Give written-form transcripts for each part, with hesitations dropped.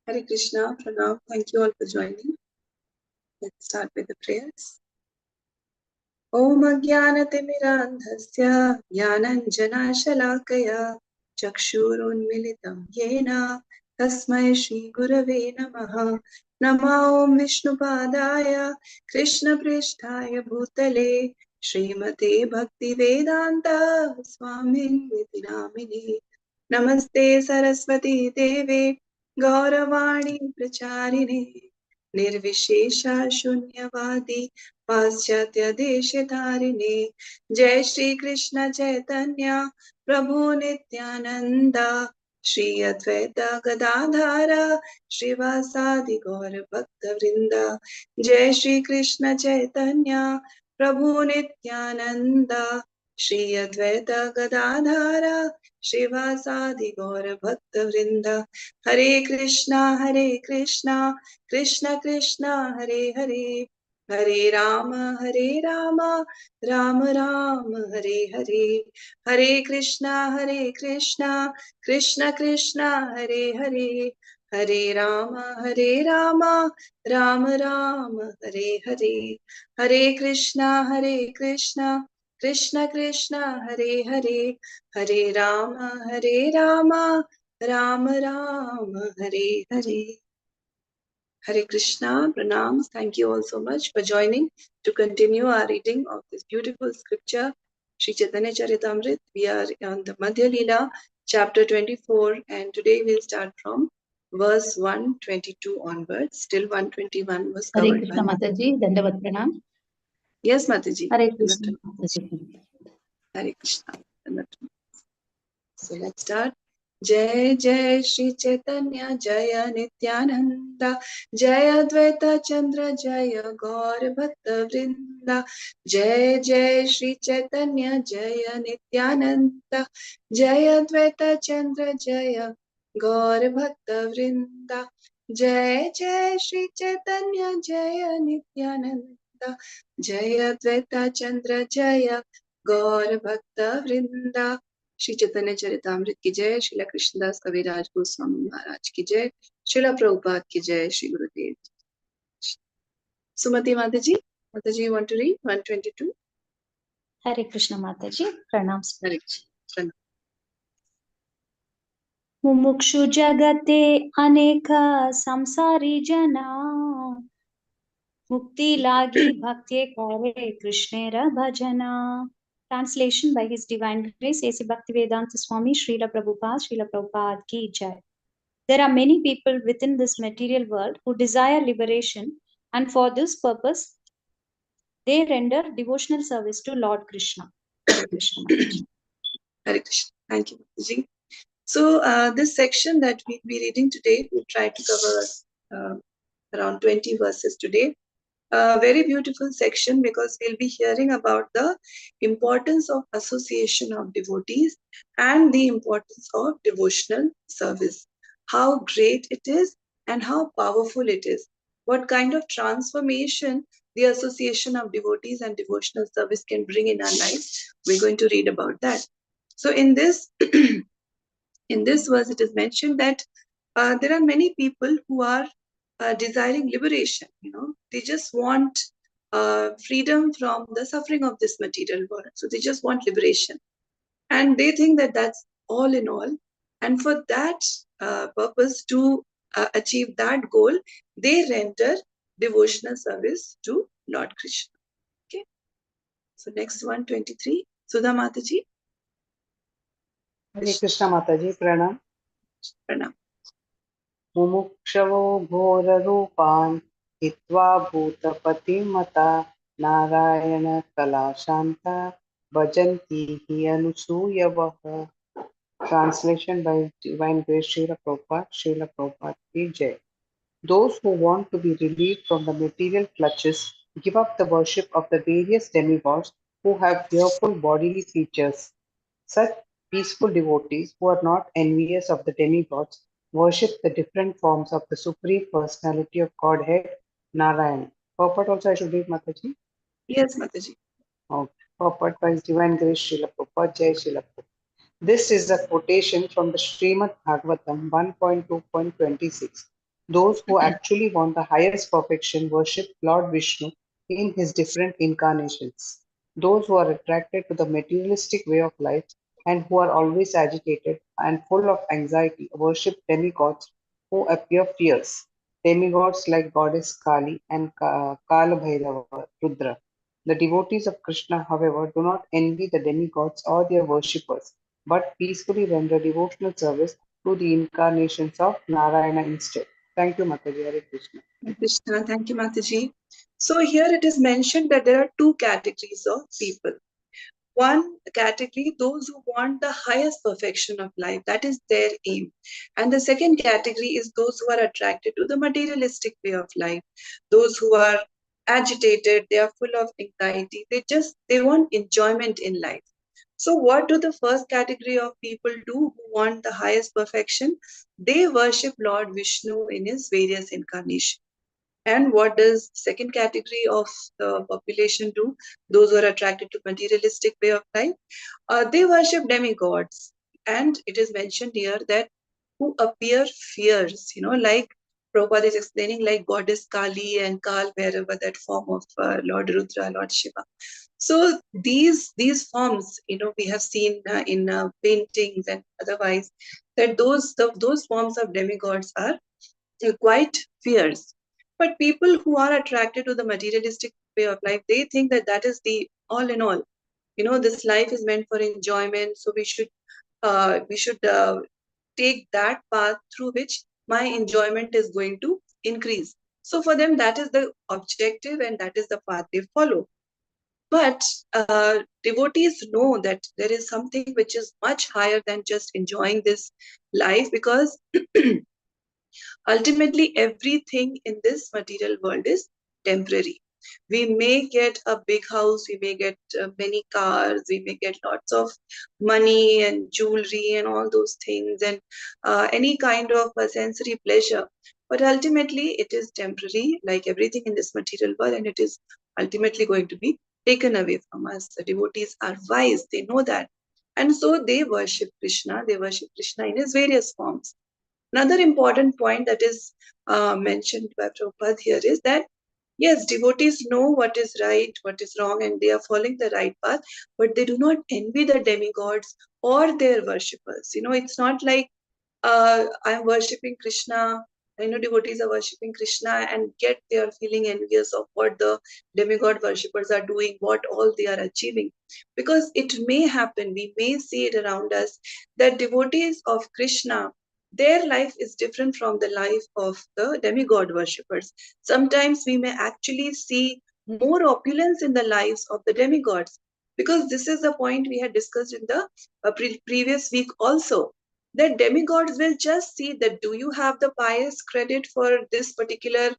Hare Krishna, Pranam. Thank you all for joining. Let's start with the prayers. Om Ajnanatimirandhasya Jnananjanashalakaya Chakshurunmilitam Yena Tasmai Shri Gurave Namaha. Nama Om Vishnupadaya Krishna Pristhaya Bhutale Srimate Bhakti Vedanta Swamin Vidinamini. Namaste Saraswati Deve Gauravani Pracharine Nirvishesha Shunyavadi पाश्चात्य देश धारिणे जय श्री कृष्ण चैतन्य प्रभु नित्यानंद श्री अद्वैत गदाधर श्रीवासादि गौर भक्त वृंद जय श्री कृष्ण चैतन्य प्रभु नित्यानंद श्री अद्वैत गदाधर श्रीवासादि गौर भक्त वृंद हरे Krishna Krishna Krishna Hare Hare Hare Ram Ram Ram Hare Hare Hare Krishna Krishna Krishna Hare Hare Hare Ram Ram Ram Hare Hare Hare Krishna Krishna Krishna Hare Hare Hare Ram Ram Ram Hare Hare. Hare Krishna, pranams. Thank you all so much for joining to continue our reading of this beautiful scripture, Sri Chaitanya Charitamrita. We are on the Madhya Lila, chapter 24, and today we'll start from verse 122 onwards. Till 121 was covered. Hare Krishna Mataji, Dandavat Pranam. Yes, Mataji. Hare Krishna Mataji. Hare Krishna. So let's start. जय जय श्री चैतन्य जय नित्यानंद जय अद्वैत चंद्र जय गौर भक्त वृंद जय जय श्री चैतन्य जय नित्यानंद जय अद्वैत चंद्र जय गौर भक्त वृंद जय जय श्री चैतन्य जय नित्यानंद जय अद्वैत चंद्र जय गौर भक्त वृंद. श्री चैतन्य चरितामृत की जय. श्रीला कृष्णदास कविराज गोस्वामी महाराज की जय. श्रीला प्रभुपाद की जय. श्री गुरुदेव. सुमति माताजी, you want to read 122? Hare Krishna Mataji, Pranams. Hare Krishna. Mumukshu jagate aneka samsari jana mukti lagi bhakti kare krishnera bhajana. Translation by His Divine Grace, A.C. Bhaktivedanta Swami, Srila Prabhupada ki jai. There are many people within this material world who desire liberation, and for this purpose, they render devotional service to Lord Krishna. Hare Krishna. Hare Krishna. Thank you, Mataji. So this section that we'll be reading today, we'll try to cover around 20 verses today. A very beautiful section because we'll be hearing about the importance of association of devotees and the importance of devotional service. How great it is and how powerful it is. What kind of transformation the association of devotees and devotional service can bring in our lives. We're going to read about that. So in this in this verse, it is mentioned that there are many people who are desiring liberation. They just want freedom from the suffering of this material world. So they just want liberation, and they think that that's all in all. And for that purpose, to achieve that goal, they render devotional service to Lord Krishna. Okay. So next 123, Sudha Mataji. Hare Krishna Mataji, Pranam. Pranam. मुमुक्षवो घोररूपान् हित्वा भूतपतिमता नारायण कलाशान्ता भजन्ति हि अनुसूयवः. Translation by Divine Grace, Srila Prabhupada ki jai. Those who want to be relieved from the material clutches give up the worship of the various demigods who have fearful bodily features. Such peaceful devotees who are not envious of the demigods worship the different forms of the Supreme Personality of Godhead, Narayan. Purport also I should read, Mataji? Yes, Mataji. Okay. Purport by His Divine Grace, Srila Prabhupada, Jai Srila Prabhupada. This is a quotation from the Srimad Bhagavatam 1.2.26. Those who actually want the highest perfection worship Lord Vishnu in his different incarnations. Those who are attracted to the materialistic way of life and who are always agitated and full of anxiety worship demigods who appear fierce. Demigods like goddess Kali and Kala Bhairava, Rudra. The devotees of Krishna, however, do not envy the demigods or their worshippers, but peacefully render devotional service to the incarnations of Narayana instead. Thank you, Mataji. Hare Krishna. Krishna, thank you, Mataji. So here it is mentioned that there are two categories of people. One category, those who want the highest perfection of life, that is their aim. And the second category is those who are attracted to the materialistic way of life, those who are agitated, they are full of anxiety, they want enjoyment in life. So what do the first category of people do who want the highest perfection? They worship Lord Vishnu in his various incarnations. And what does second category of the population do? Those who are attracted to materialistic way of life, they worship demigods. And it is mentioned here that who appear fierce, like Prabhupada is explaining, like goddess Kali and Kal Bhairava, that form of Lord Rudra, Lord Shiva. So these forms, we have seen in paintings and otherwise, that those forms of demigods are quite fierce. But people who are attracted to the materialistic way of life, they think that that is the all in all. This life is meant for enjoyment, so we should take that path through which my enjoyment is going to increase. So for them, that is the objective and that is the path they follow. But devotees know that there is something which is much higher than just enjoying this life, because ultimately, everything in this material world is temporary. We may get a big house, we may get many cars, we may get lots of money and jewelry and all those things, and any kind of sensory pleasure. But ultimately, it is temporary, like everything in this material world, and it is ultimately going to be taken away from us. The devotees are wise, they know that. And so they worship Krishna, they worship Krishna in his various forms. Another important point that is mentioned by Prabhupada here is that yes, devotees know what is right, what is wrong, and they are following the right path, but they do not envy the demigods or their worshippers. It's not like I'm worshipping Krishna. I know devotees are worshipping Krishna and yet they are feeling envious of what the demigod worshippers are doing, what all they are achieving. Because it may happen, we may see it around us, that devotees of Krishna, their life is different from the life of the demigod worshippers. Sometimes we may actually see more opulence in the lives of the demigods, because this is the point we had discussed in the previous week also, that demigods will just see that do you have the pious credit for this particular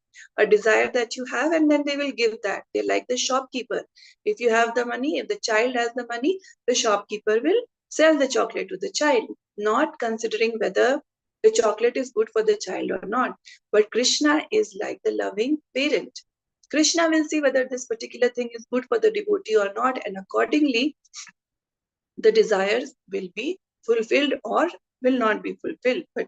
desire that you have, and then they will give that. They like the shopkeeper. If you have the money, if the child has the money, the shopkeeper will sell the chocolate to the child, not considering whether the chocolate is good for the child or not. But Krishna is like the loving parent. Krishna will see whether this particular thing is good for the devotee or not, and accordingly the desires will be fulfilled or will not be fulfilled. But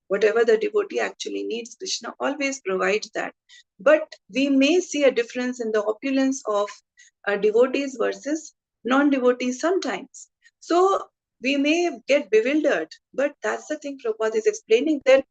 whatever the devotee actually needs, Krishna always provides that. But we may see a difference in the opulence of devotees versus non-devotees sometimes. So we may get bewildered, but that's the thing Prabhupada is explaining, that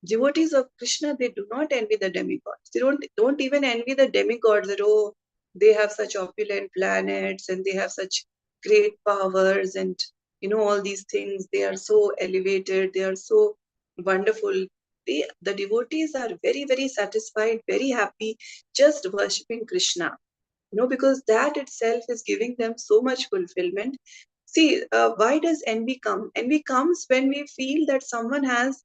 devotees of Krishna, they do not envy the demigods. They don't even envy the demigods that, oh, they have such opulent planets and they have such great powers and all these things. They are so elevated, they are so wonderful. The devotees are very, very satisfied, very happy, just worshipping Krishna. Because that itself is giving them so much fulfillment. See, why does envy come? Envy comes when we feel that someone has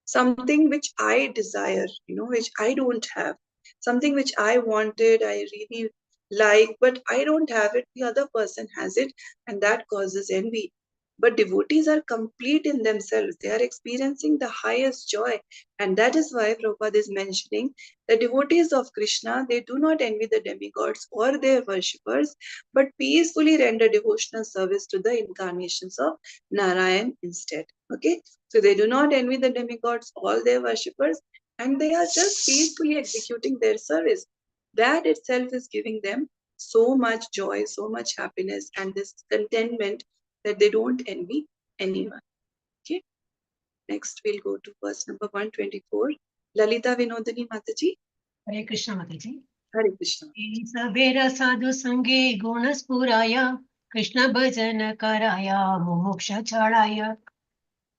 something which I desire, which I don't have, something which I wanted, I really like, but I don't have it, the other person has it, and that causes envy. But devotees are complete in themselves. They are experiencing the highest joy. And that is why Prabhupada is mentioning the devotees of Krishna, they do not envy the demigods or their worshippers, but peacefully render devotional service to the incarnations of Narayan instead. Okay, so they do not envy the demigods, all their worshippers, and they are just peacefully executing their service. That itself is giving them so much joy, so much happiness, and this contentment that they don't envy anyone. Okay. Next, we'll go to verse number 124. Lalita Vinodini Mataji. Hare Krishna Mataji. Hare Krishna. Savera sadhu sange gunaspuraya Krishna bhajan karaya mumuksha charaya.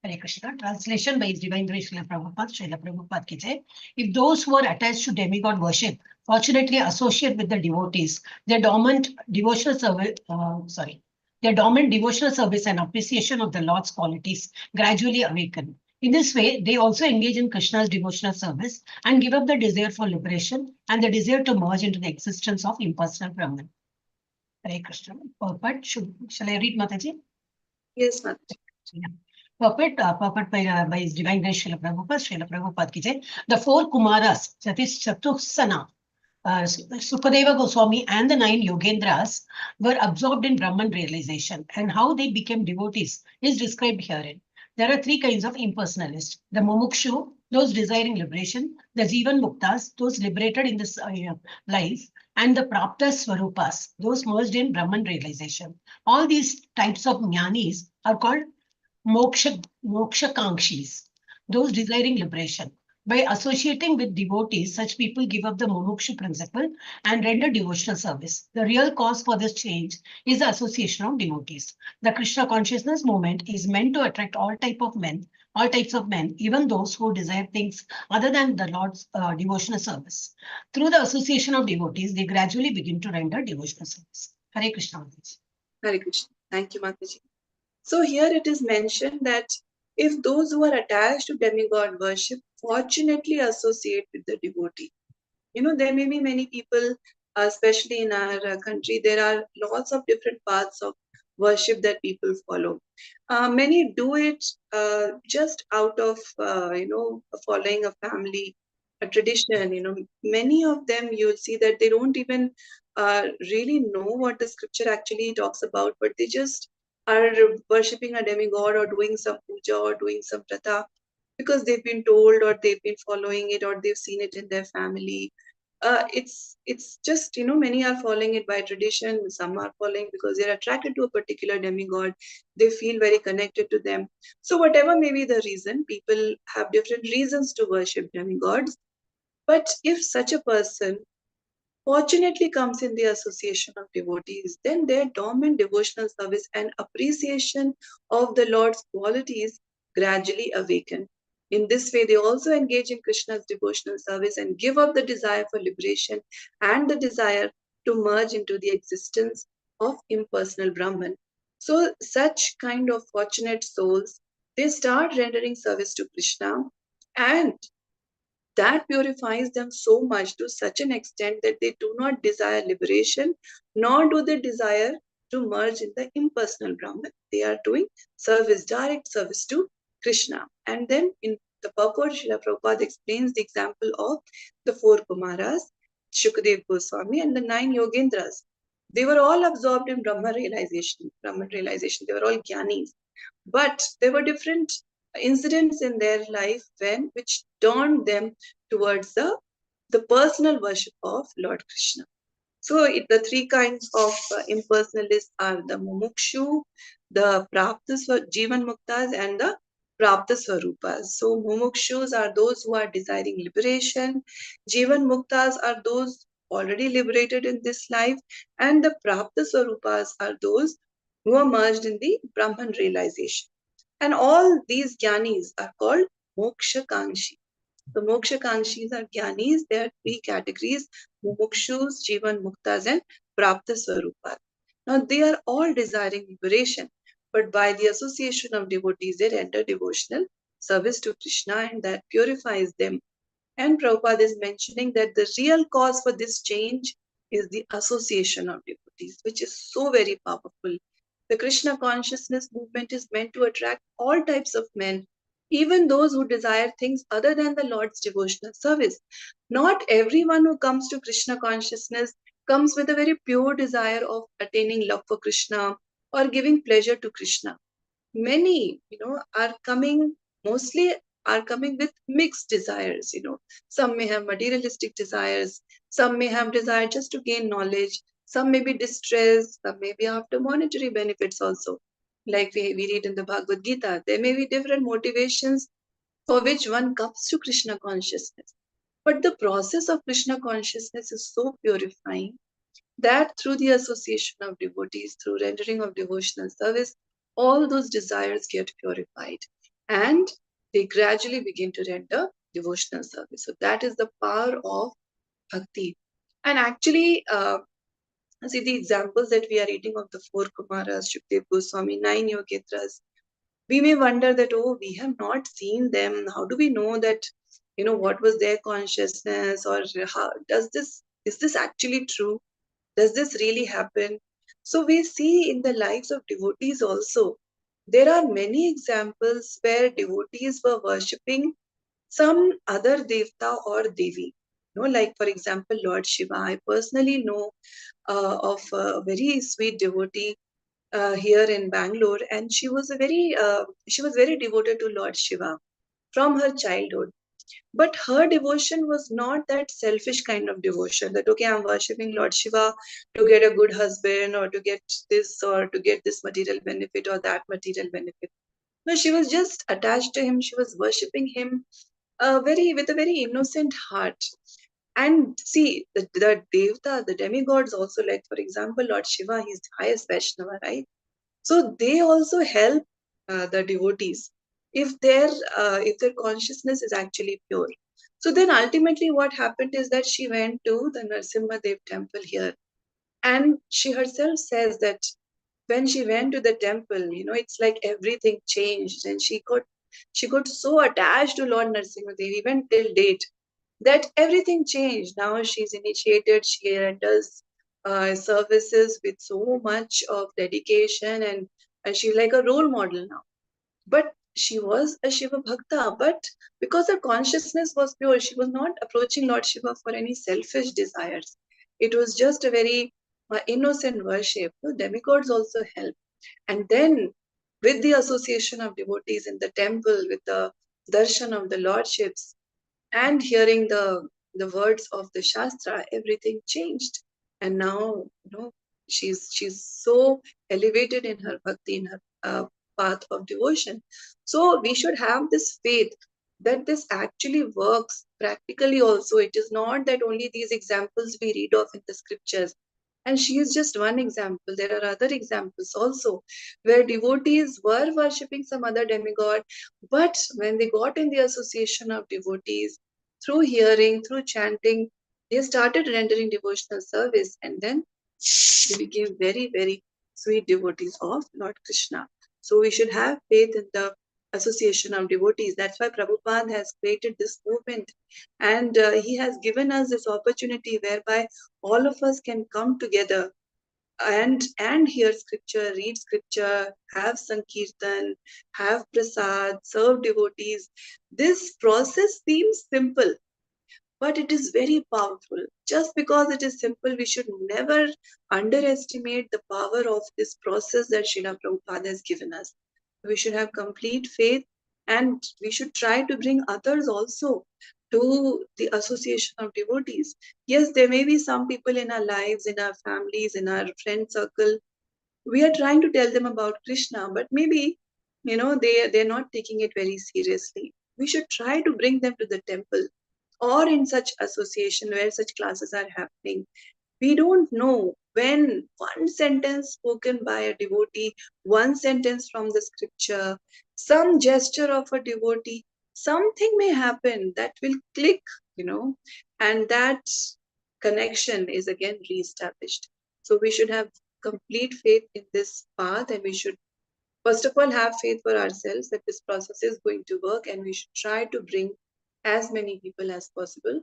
Hare Krishna. Translation by His Divine Grace Srila Prabhupada. Srila Prabhupada ki jai. If those who are attached to demigod worship fortunately associate with the devotees, their dormant devotional service, and appreciation of the Lord's qualities gradually awaken. In this way, they also engage in Krishna's devotional service and give up the desire for liberation and the desire to merge into the existence of impersonal Brahman. Hare Krishna. Purport. Shall I read, Mataji? Yes, Mataji. Yeah. Purport by His Divine Grace Srila Prabhupada ki jai. The four Kumaras, that is Chatusana, Sukadeva Goswami and the 9 Yogendras were absorbed in Brahman realization, and how they became devotees is described herein. There are 3 kinds of impersonalists: the Mumukshu, those desiring liberation; the Jivan Muktas, those liberated in this life; and the Prapta Swarupas, those merged in Brahman realization. All these types of jnanis are called moksha-kankshis, those desiring liberation. By associating with devotees, such people give up the mumukshu principle and render devotional service. The real cause for this change is the association of devotees. The Krishna consciousness movement is meant to attract all types of men, even those who desire things other than the Lord's devotional service. Through the association of devotees, they gradually begin to render devotional service. Hare Krishna. Hare Krishna. Thank you, Mataji. So here it is mentioned that if those who are attached to demigod worship fortunately associate with the devotee, there may be many people, especially in our country, there are lots of different paths of worship that people follow. Many do it just out of, following a family, a tradition. Many of them you'll see that they don't even really know what the scripture actually talks about, but they just are worshipping a demigod or doing some puja or doing some pratha because they've been told or they've been following it or they've seen it in their family. It's just, many are following it by tradition. Some are following because they're attracted to a particular demigod. They feel very connected to them. So whatever may be the reason, people have different reasons to worship demigods. But if such a person fortunately comes in the association of devotees, then their dormant devotional service and appreciation of the Lord's qualities gradually awaken. In this way, they also engage in Krishna's devotional service and give up the desire for liberation and the desire to merge into the existence of impersonal Brahman. So, such kind of fortunate souls, they start rendering service to Krishna, and that purifies them so much to such an extent that they do not desire liberation, nor do they desire to merge in the impersonal Brahman. They are doing service, direct service to Krishna. And then in the purport, Srila Prabhupada explains the example of the 4 Kumaras, Shukadev Goswami, and the 9 Yogendras. They were all absorbed in Brahman realization. They were all jnanis. But there were different incidents in their life which turned them towards the personal worship of Lord Krishna. So the 3 kinds of impersonalists are the Mumukshu, the Praptas, Jivan Muktas, and the Prapta Swarupas. So Mumukshus are those who are desiring liberation, Jivan Muktas are those already liberated in this life, and the Prapta Swarupas are those who are merged in the Brahman realization. And all these jnanis are called moksha kankshi. The moksha kanshis are jnanis. There are 3 categories: mumukshus, jivan muktas, and prapta swarupas. Now they are all desiring liberation, but by the association of devotees, they render devotional service to Krishna, and that purifies them. And Prabhupada is mentioning that the real cause for this change is the association of devotees, which is so very powerful. The Krishna consciousness movement is meant to attract all types of men, even those who desire things other than the Lord's devotional service. Not everyone who comes to Krishna consciousness comes with a very pure desire of attaining love for Krishna or giving pleasure to Krishna. Many, are coming mostly are coming with mixed desires. Some may have materialistic desires, some may have desire just to gain knowledge, some may be distressed, some may be after monetary benefits also. Like we read in the Bhagavad Gita, there may be different motivations for which one comes to Krishna consciousness. But the process of Krishna consciousness is so purifying that through the association of devotees, through rendering of devotional service, all those desires get purified and they gradually begin to render devotional service. So that is the power of bhakti. And actually, see the examples that we are reading of the four Kumaras, Shukdev Goswami, 9 Yogetras. We may wonder that, oh, we have not seen them. How do we know that, what was their consciousness, or how is this actually true? Does this really happen? So we see in the lives of devotees also, there are many examples where devotees were worshipping some other devta or devi. Like for example, Lord Shiva. I personally know of a very sweet devotee here in Bangalore, and she was very devoted to Lord Shiva from her childhood. But her devotion was not that selfish kind of devotion that, okay, I'm worshipping Lord Shiva to get a good husband or to get this or to get this material benefit or that material benefit. No, she was just attached to him. She was worshipping him with a very innocent heart. And see, the Devta, the demigods also, like for example, Lord Shiva, he's the highest Vaishnava, right? So they also help the devotees if their consciousness is actually pure. So then ultimately what happened is that she went to the Narasimha Dev temple here, and she herself says that when she went to the temple, it's like everything changed, and she got so attached to Lord Narasimha Dev even till date that everything changed. Now she's initiated, she does services with so much of dedication, and she's like a role model now. But she was a Shiva Bhakta, but because her consciousness was pure, she was not approaching Lord Shiva for any selfish desires. It was just a very innocent worship. So demigods also help. And then with the association of devotees in the temple, with the darshan of the lordships, and hearing the words of the Shastra, everything changed. And now, she's so elevated in her bhakti, in her path of devotion. So we should have this faith that this actually works practically also. It is not that only these examples we read of in the scriptures. And she is just one example. There are other examples also where devotees were worshipping some other demigod, but when they got in the association of devotees, through hearing, through chanting, they started rendering devotional service, and then they became very, very sweet devotees of Lord Krishna. So we should have faith in the association of devotees. That's why Prabhupada has created this movement, and he has given us this opportunity whereby all of us can come together and hear scripture, read scripture, have sankirtan, have prasad, serve devotees. This process seems simple, but it is very powerful. Just because it is simple, we should never underestimate the power of this process that Srila Prabhupada has given us. We should have complete faith, and we should try to bring others also to the association of devotees. Yes, there may be some people in our lives, in our families, in our friend circle. We are trying to tell them about Krishna, but maybe, they're not taking it very seriously. We should try to bring them to the temple or in such association where such classes are happening. We don't know when one sentence spoken by a devotee, one sentence from the scripture, some gesture of a devotee, something may happen that will click, and that connection is again reestablished. So we should have complete faith in this path, and we should first of all have faith for ourselves that this process is going to work, and we should try to bring as many people as possible.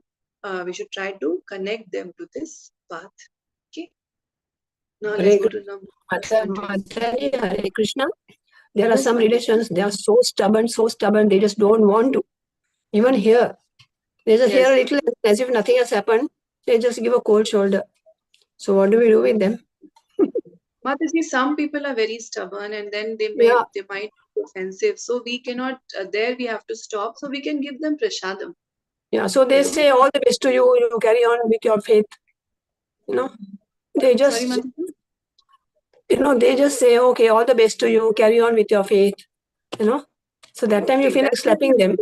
We should try to connect them to this path. Okay. Now let's go to number. Madhya, Hare Krishna. There are some relations, they are so stubborn, they just don't want to. Even here, they just hear a little as if nothing has happened. They just give a cold shoulder. So what do we do with them? Mataji, some people are very stubborn, and then they might offensive. So we cannot, there we have to stop. So we can give them prasadam. Yeah, so they say all the best to you, you carry on with your faith. You know, they just, Sorry, Mataji? you know, they just say, okay, all the best to you, carry on with your faith, you know. So that time you Okay, feel like slapping them.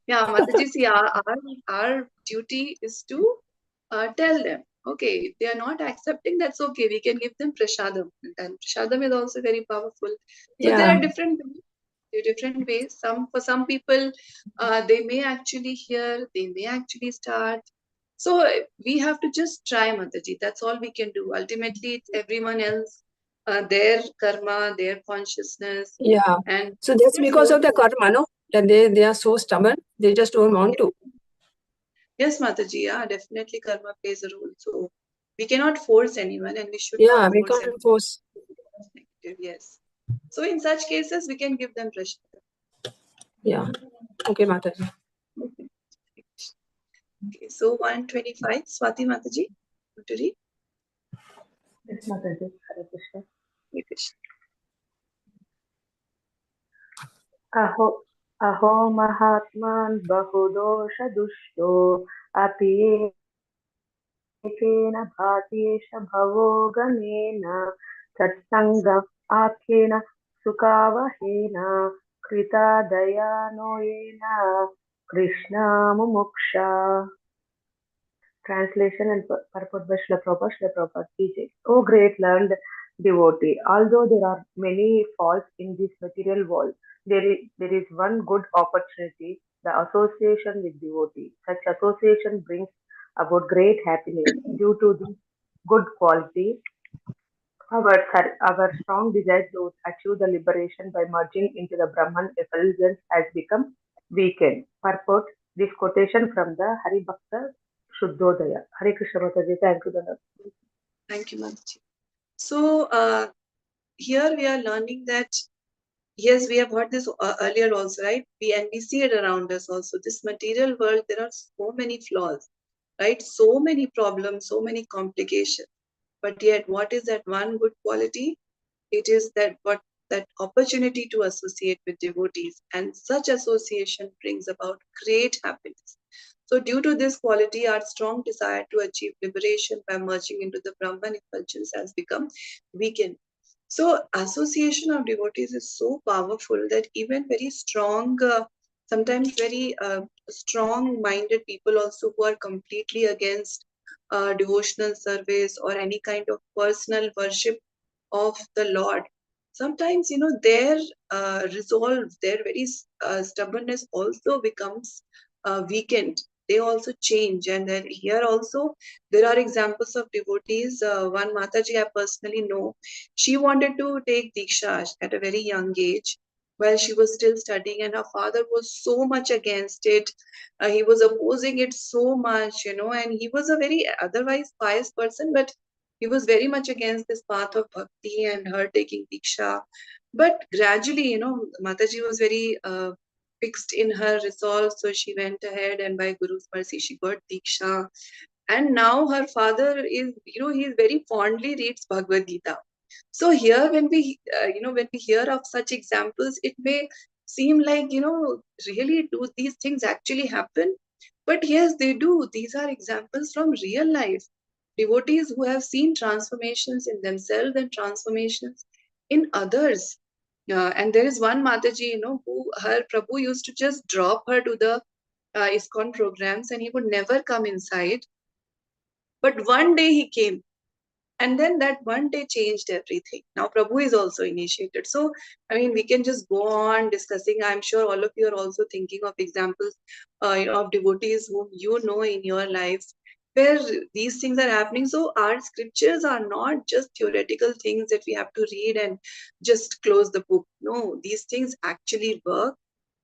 Yeah, Mataji, see, our duty is to tell them, okay, if they are not accepting, that's okay. We can give them prasadam. And prasadam is also very powerful. So there Yeah, are different ways. For some people, they may actually hear, they may actually start. So we have to just try, Mataji. That's all we can do. Ultimately, it's everyone else, their karma, their consciousness, yeah. and So that's their because soul. of the karma, no? That they are so stubborn, they just don't want to. Yes, Mataji, yeah, definitely karma plays a role. So we cannot force anyone and we should not Yeah, we force can't force. anyone. Yes. So in such cases, we can give them pressure. Yeah. Okay, Mataji. Okay. Okay. So 125, Swati Mataji, want to read? Yes, Mataji. Hare Krishna. Hare Krishna. अहो अहो महात्मान् बहुदोषदुष्टो अपि एकेन भात्येष भवो गमेन तत्सङ्गम् आख्येन सुखावहेन कृता दयानो येन कृष्णमुमुक्षा. Translation and purport by Srila Prabhupada. Srila Prabhupada teaches, O great learned devotee, although there are many faults in this material world, there is one good opportunity, the association with devotees. Such association brings about great happiness. Due to this good quality, our strong desire to achieve the liberation by merging into the Brahman effulgence has become weakened. Purport: this quotation from the Hari Bhakta Shuddhodaya. Hare Krishna Mataji, thank you, Dada. Thank you, Mataji. So here we are learning that, yes, we have heard this earlier also, right? We see it around us also. This material world, there are so many flaws, right? So many problems, so many complications. But yet, what is that one good quality? It is that opportunity to associate with devotees, and such association brings about great happiness. So due to this quality, our strong desire to achieve liberation by merging into the Brahman effulgence has become weakened. So association of devotees is so powerful that even very strong, sometimes very strong-minded people also, who are completely against devotional service or any kind of personal worship of the Lord, sometimes, their resolve, their very stubbornness also becomes weakened. They also change. And then here also, there are examples of devotees. One Mataji I personally know, she wanted to take Diksha at a very young age while she was still studying, and her father was so much against it. He was opposing it so much, and he was a very otherwise pious person, but he was very much against this path of bhakti and her taking Diksha. But gradually, Mataji was very fixed in her resolve. So she went ahead, and by Guru's mercy, she got Diksha. And now her father is, he very fondly reads Bhagavad Gita. So here, when we hear of such examples, it may seem like, really, do these things actually happen? But yes, they do. These are examples from real life. Devotees who have seen transformations in themselves and transformations in others. And there is one Mataji, who her Prabhu used to just drop her to the ISKCON programs, and he would never come inside. But one day he came, and then that one day changed everything. Now Prabhu is also initiated. So, I mean, we can just go on discussing. I'm sure all of you are also thinking of examples of devotees whom you know in your lives where these things are happening. So our scriptures are not just theoretical things that we have to read and just close the book. No, these things actually work.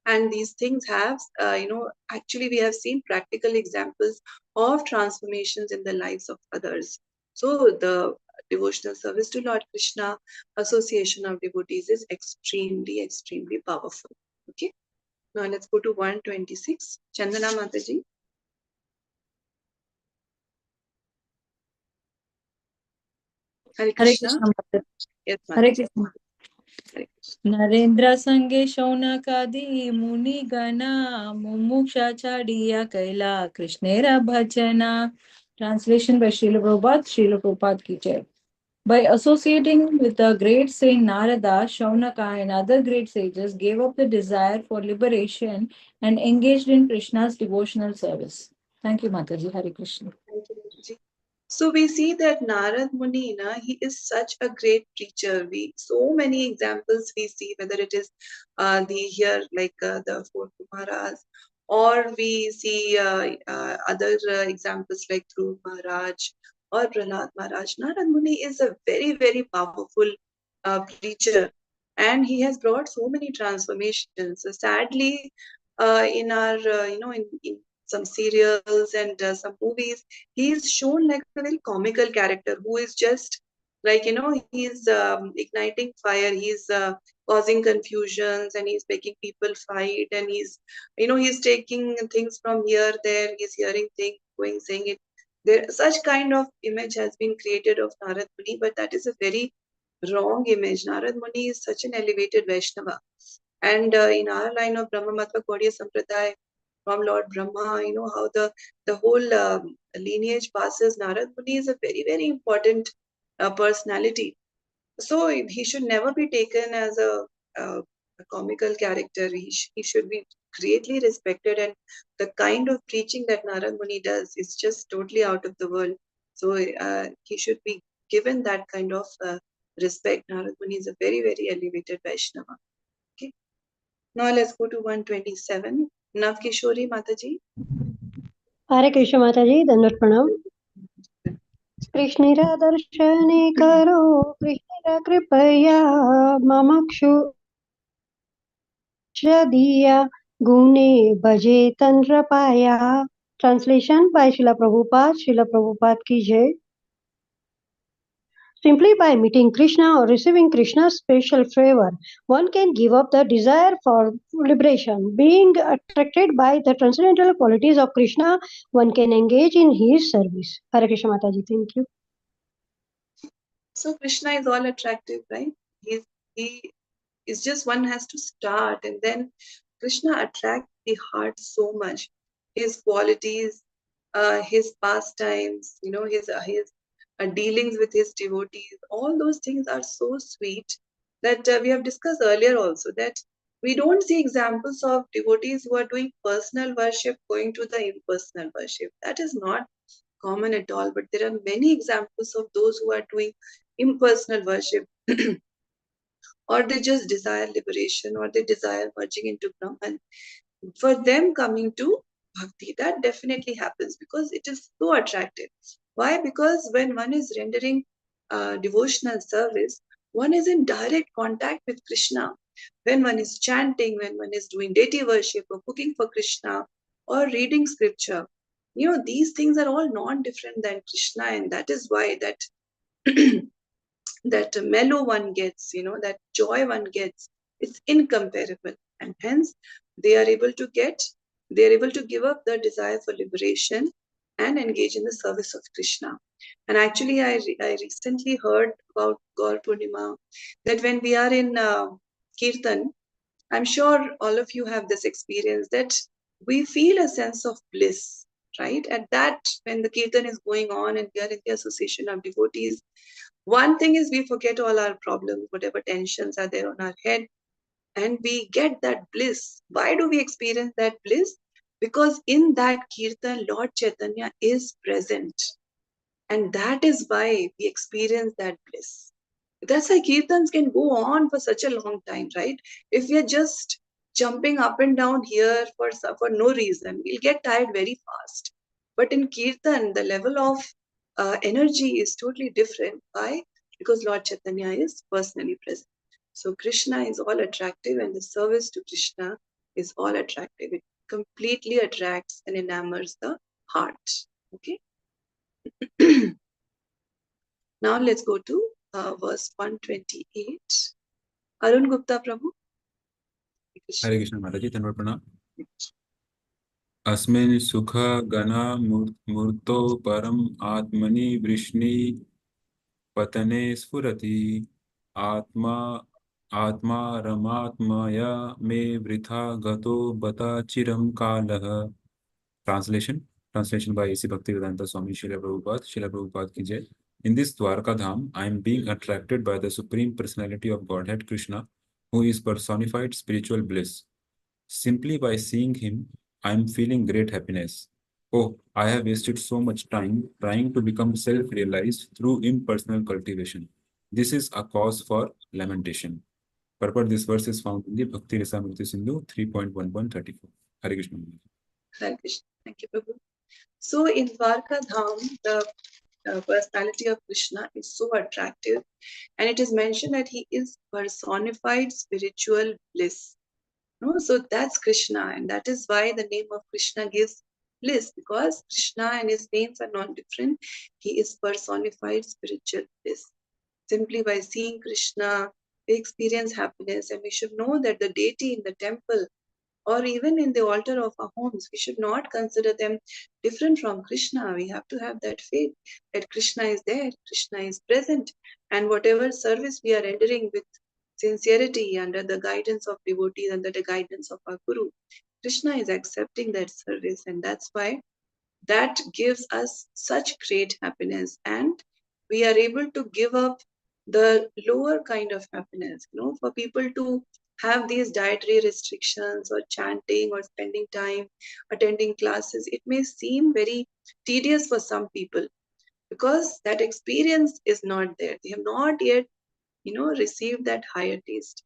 And these things have, actually we have seen practical examples of transformations in the lives of others. So the devotional service to Lord Krishna, association of devotees, is extremely, extremely powerful. Okay. Now let's go to 126. Chandana Mataji. Hare Hare Krishna. Krishna. Yes, Hare Mataji. Krishna. Narendra संगे शौनकादि मुनि गणा मुमुक्षा छाड़िया कैला कृष्णेरा भजना. Translation by Srila Prabhupada. Srila Prabhupada ki jai. By associating with the great saint Narada, Shaunaka and other great sages gave up the desire for liberation and engaged in Krishna's devotional service. Thank you, Mataji. Hare Krishna. Thank you, Mataji. So we see that Narad Muni, he is such a great preacher. So many examples we see, whether it is the four Kumaras, or we see other examples like Dhruv Maharaj or Prahlad Maharaj. Narad Muni is a very, very powerful preacher, and he has brought so many transformations. So sadly, in our in some serials and some movies, he is shown like a very comical character who is just like, he's igniting fire, he's causing confusions, and he's making people fight, and he's taking things from here, there, he's hearing things, going, saying it. There, such kind of image has been created of Narad Muni, but that is a very wrong image. Narad Muni is such an elevated Vaishnava. And in our line of Brahma Matva Gaudiya Sampradaya, from Lord Brahma, how the whole lineage passes. Narad Muni is a very, very important personality. So he should never be taken as a comical character. He should be greatly respected, and the kind of preaching that Narad Muni does is just totally out of the world. So he should be given that kind of respect. Narad Muni is a very, very elevated Vaishnava. Okay. Now let's go to 127. Nav Kishori Mataji. हरे कृष्ण माता जी, दंडवत प्रणाम. कृष्णेरा दर्शने करो कृष्णेरा कृपया ममक्षु दिया गुणे भजे तंत्र पाया. Translation by Srila Prabhupada. Srila Prabhupada ki jai. Simply by meeting Krishna or receiving Krishna's special favor, one can give up the desire for liberation. Being attracted by the transcendental qualities of Krishna, one can engage in his service. Hare Krishna Mataji, thank you. So Krishna is all attractive, right? He is just, one has to start, and then Krishna attracts the heart so much. His qualities, his pastimes, his dealings with his devotees, all those things are so sweet that we have discussed earlier also, that we don't see examples of devotees who are doing personal worship going to the impersonal worship. That is not common at all, but there are many examples of those who are doing impersonal worship or they just desire liberation, or they desire merging into Brahman. For them coming to bhakti, that definitely happens because it is so attractive. Why? Because when one is rendering devotional service, one is in direct contact with Krishna. When one is chanting, when one is doing deity worship or cooking for Krishna or reading scripture, these things are all non-different than Krishna, and that is why that that mellow one gets, that joy one gets, it's incomparable. And hence they are able to give up the desire for liberation and engage in the service of Krishna. And actually, I recently heard about Gaur Purnima, that when we are in Kirtan, I'm sure all of you have this experience, that we feel a sense of bliss, right? At that, when the Kirtan is going on and we are in the association of devotees, one thing is we forget all our problems, whatever tensions are there on our head, and we get that bliss. Why do we experience that bliss? Because in that Kirtan, Lord Chaitanya is present. And that is why we experience that bliss. That's why Kirtans can go on for such a long time, right? If we are just jumping up and down here for no reason, we'll get tired very fast. But in Kirtan, the level of energy is totally different. Why? Because Lord Chaitanya is personally present. So Krishna is all attractive, and the service to Krishna is all attractive. It completely attracts and enamors the heart. Okay. Now let's go to verse 128. Arun Gupta Prabhu. Hare Krishna Mataji, Tanvar Pranam. Asmin sukha gana murto param atmani vrishni patane sfurati atma Atma Ramatmaya me vritha gato bata chiram kalah. Translation by A.C. Bhaktivedanta Swami Srila Prabhupada ki jai. In this Dwarka Dham, I am being attracted by the Supreme Personality of Godhead Krishna, who is personified spiritual bliss. Simply by seeing him, I am feeling great happiness. Oh, I have wasted so much time trying to become self-realized through impersonal cultivation. This is a cause for lamentation. Purport: this verse is found in the Bhakti Rasamrita Sindhu 3.1.34. Hare Krishna. Hare Krishna. Thank you, Prabhu. So in Dwarka Dham, the personality of Krishna is so attractive, and it is mentioned that he is personified spiritual bliss. No, so that's Krishna, and that is why the name of Krishna gives bliss, because Krishna and his names are not different. He is personified spiritual bliss. Simply by seeing Krishna, we experience happiness, and we should know that the deity in the temple or even in the altar of our homes, we should not consider them different from Krishna. We have to have that faith that Krishna is there, Krishna is present, and whatever service we are rendering with sincerity under the guidance of devotees, under the guidance of our Guru, Krishna is accepting that service, and that's why that gives us such great happiness, and we are able to give up the lower kind of happiness. For people to have these dietary restrictions or chanting or spending time attending classes, it may seem very tedious for some people because that experience is not there. They have not yet received that higher taste.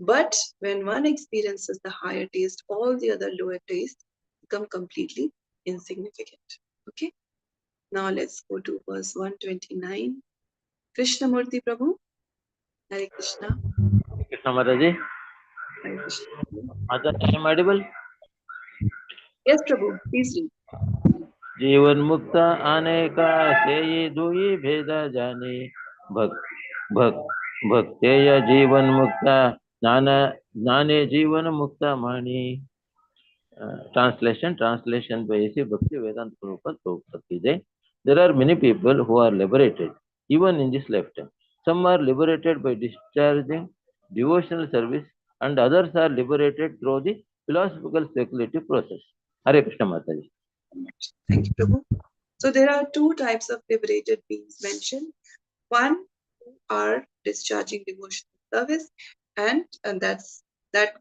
But when one experiences the higher taste, all the other lower tastes become completely insignificant. Okay, now let's go to verse 129. Krishnamurti Prabhu. Hare Krishna. Krishna Mataji. Hare Krishna. Mata, I am audible. Yes, Prabhu, please read. जीवन मुक्त आने का से ये दुई भेद जाने भक्तेय जीवन मुक्त नाने जीवन मुक्त मानी. Translation by A.C. Bhaktivedanta Prabhupada ki jai. There are many people who are liberated even in this lifetime. Some are liberated by discharging devotional service, and others are liberated through the philosophical speculative process. Hare Krishna Mataji. Thank you, Prabhu. So there are two types of liberated beings mentioned. One who are discharging devotional service, and that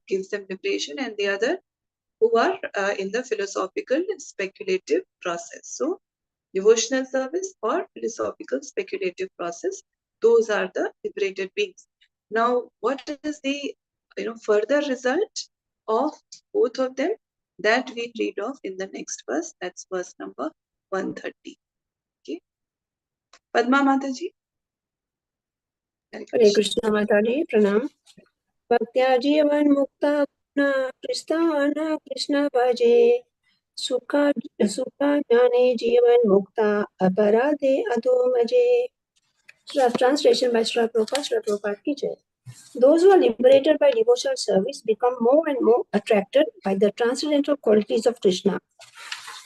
gives them liberation, and the other who are in the philosophical speculative process. So devotional service or philosophical speculative process, those are the liberated beings. Now, what is the further result of both of them? That we read off in the next verse. That's verse number 130. Okay. Padma Mataji. Hare Krishna Mataji, Pranam. Bhaktya Jivan Mukta Kristana Krishna Bhaje Sukha Jnane Jivan Mukta Aparade Adho Maje. Translation by Srila Prabhupada ki jai. Those who are liberated by devotional service become more and more attracted by the transcendental qualities of Krishna.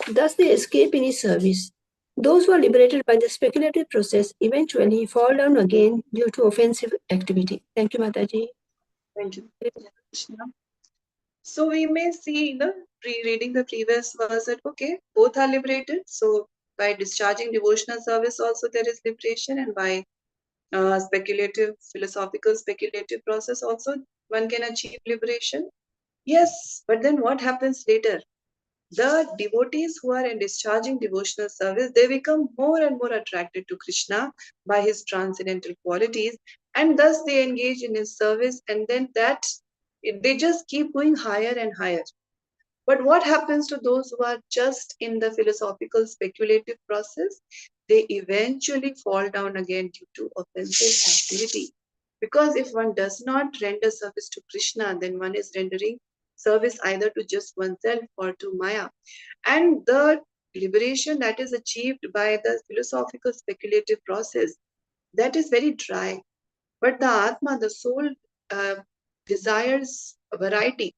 Thus they escape in his service. Those who are liberated by the speculative process eventually fall down again due to offensive activity. Thank you, Mataji. Thank you. So we may see, reading the previous verse that, okay, both are liberated. So by discharging devotional service also there is liberation, and by philosophical speculative process also one can achieve liberation. Yes, but then what happens later? The devotees who are in discharging devotional service, they become more and more attracted to Krishna by his transcendental qualities, and thus they engage in his service, and then they just keep going higher and higher. But what happens to those who are just in the philosophical speculative process? They eventually fall down again due to offensive activity. Because if one does not render service to Krishna, then one is rendering service either to just oneself or to Maya. And the liberation that is achieved by the philosophical speculative process, that is very dry. But the Atma, the soul, desires variety.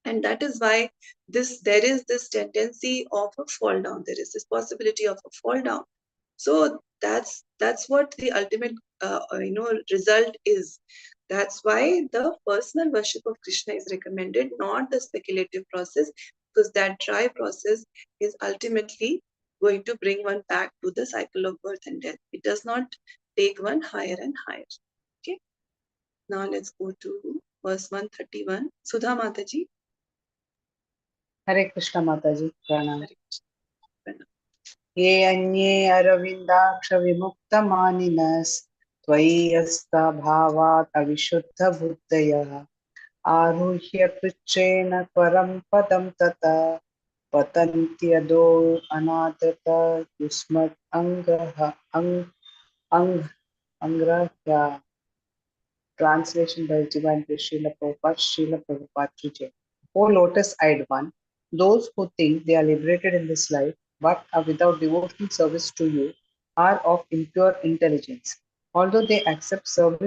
And that is why there is this tendency of a fall down. There is this possibility of a fall down. So that's what the ultimate result is. That's why the personal worship of Krishna is recommended, not the speculative process, because that dry process is ultimately going to bring one back to the cycle of birth and death. It does not take one higher and higher. Okay. Now let's go to verse 131. Sudha Mataji. Hare Krishna Mataji, Pranam. Hare Krishna. ये अन्ये अरविन्दाक्षविमुक्तमानिनस् त्वयि यस्ताभावात् अविशुद्धबुद्धयः आरुह्य पृच्छेन परं पदं तथा पतन्त्यदो अनादृत युष्मत् अंग्रह्य. Translation by Divine Grace, Srila Prabhupada Ki Jai. O lotus-eyed one, those who think they are liberated in this life but are without devotional service to you are of impure intelligence. Although they accept severe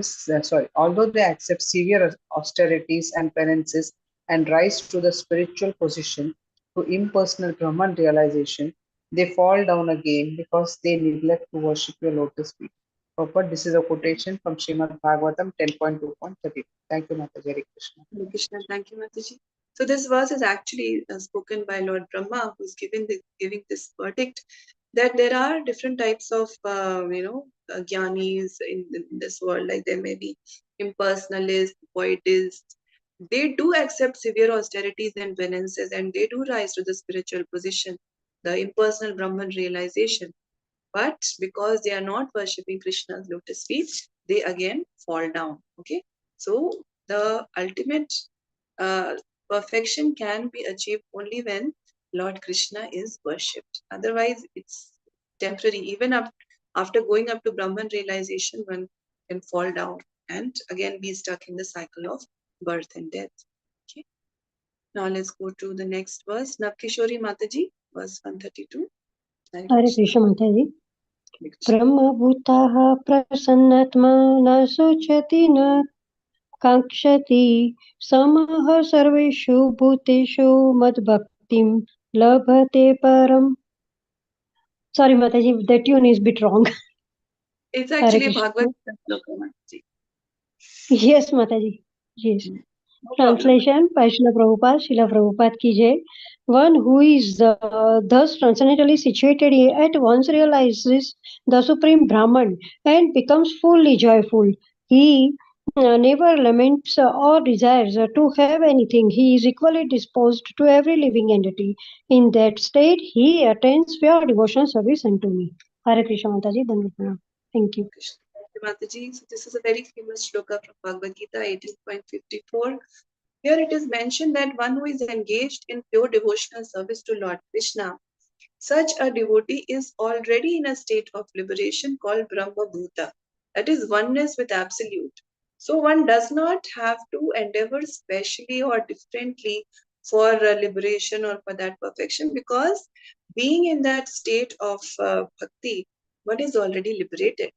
austerities and penances and rise to the spiritual position to impersonal Brahman realization, they fall down again because they neglect to worship your lotus feet. Purport, this is a quotation from Srimad Bhagavatam 10.2.30. Thank you, Mataji. Hare Krishna. Hare Krishna. Thank you, Mataji. So this verse is actually spoken by Lord Brahma, who's giving this verdict that there are different types of jnanis in this world. Like there may be impersonalists, voidists. They do accept severe austerities and penances, and they do rise to the spiritual position, the impersonal Brahman realization. But because they are not worshipping Krishna's lotus feet, they again fall down. Okay, so the ultimate perfection can be achieved only when Lord Krishna is worshipped. Otherwise, it's temporary. Even after going up to Brahman realization, one can fall down and again be stuck in the cycle of birth and death. Okay. Now let's go to the next verse. Navkishori Mataji, verse 132. Hare Krishna Mataji. ब्रह्मभूताः प्रसन्नात्मा न शोचति न काङ्क्षति समः सर्वेषु भूतेषु मद्भक्तिं लभते परम्. Sorry Mataji, the tune is a bit wrong. It's actually Bhagavad Gita, Mataji. Yes Mataji, yes. No Translation by Srila Prabhupada Ki Jai. One who is thus transcendently situated at once realizes the Supreme Brahman and becomes fully joyful. He never laments or desires to have anything. He is equally disposed to every living entity. In that state, he attains pure devotional service unto me. Hare Krishna Mataji, Dhanapana. Thank you. Mataji. So this is a very famous shloka from Bhagavad Gita 18.54. Here it is mentioned that one who is engaged in pure devotional service to Lord Krishna, such a devotee is already in a state of liberation called Brahma Bhuta, that is oneness with Absolute. So one does not have to endeavor specially or differently for liberation or for that perfection, because being in that state of bhakti, one is already liberated.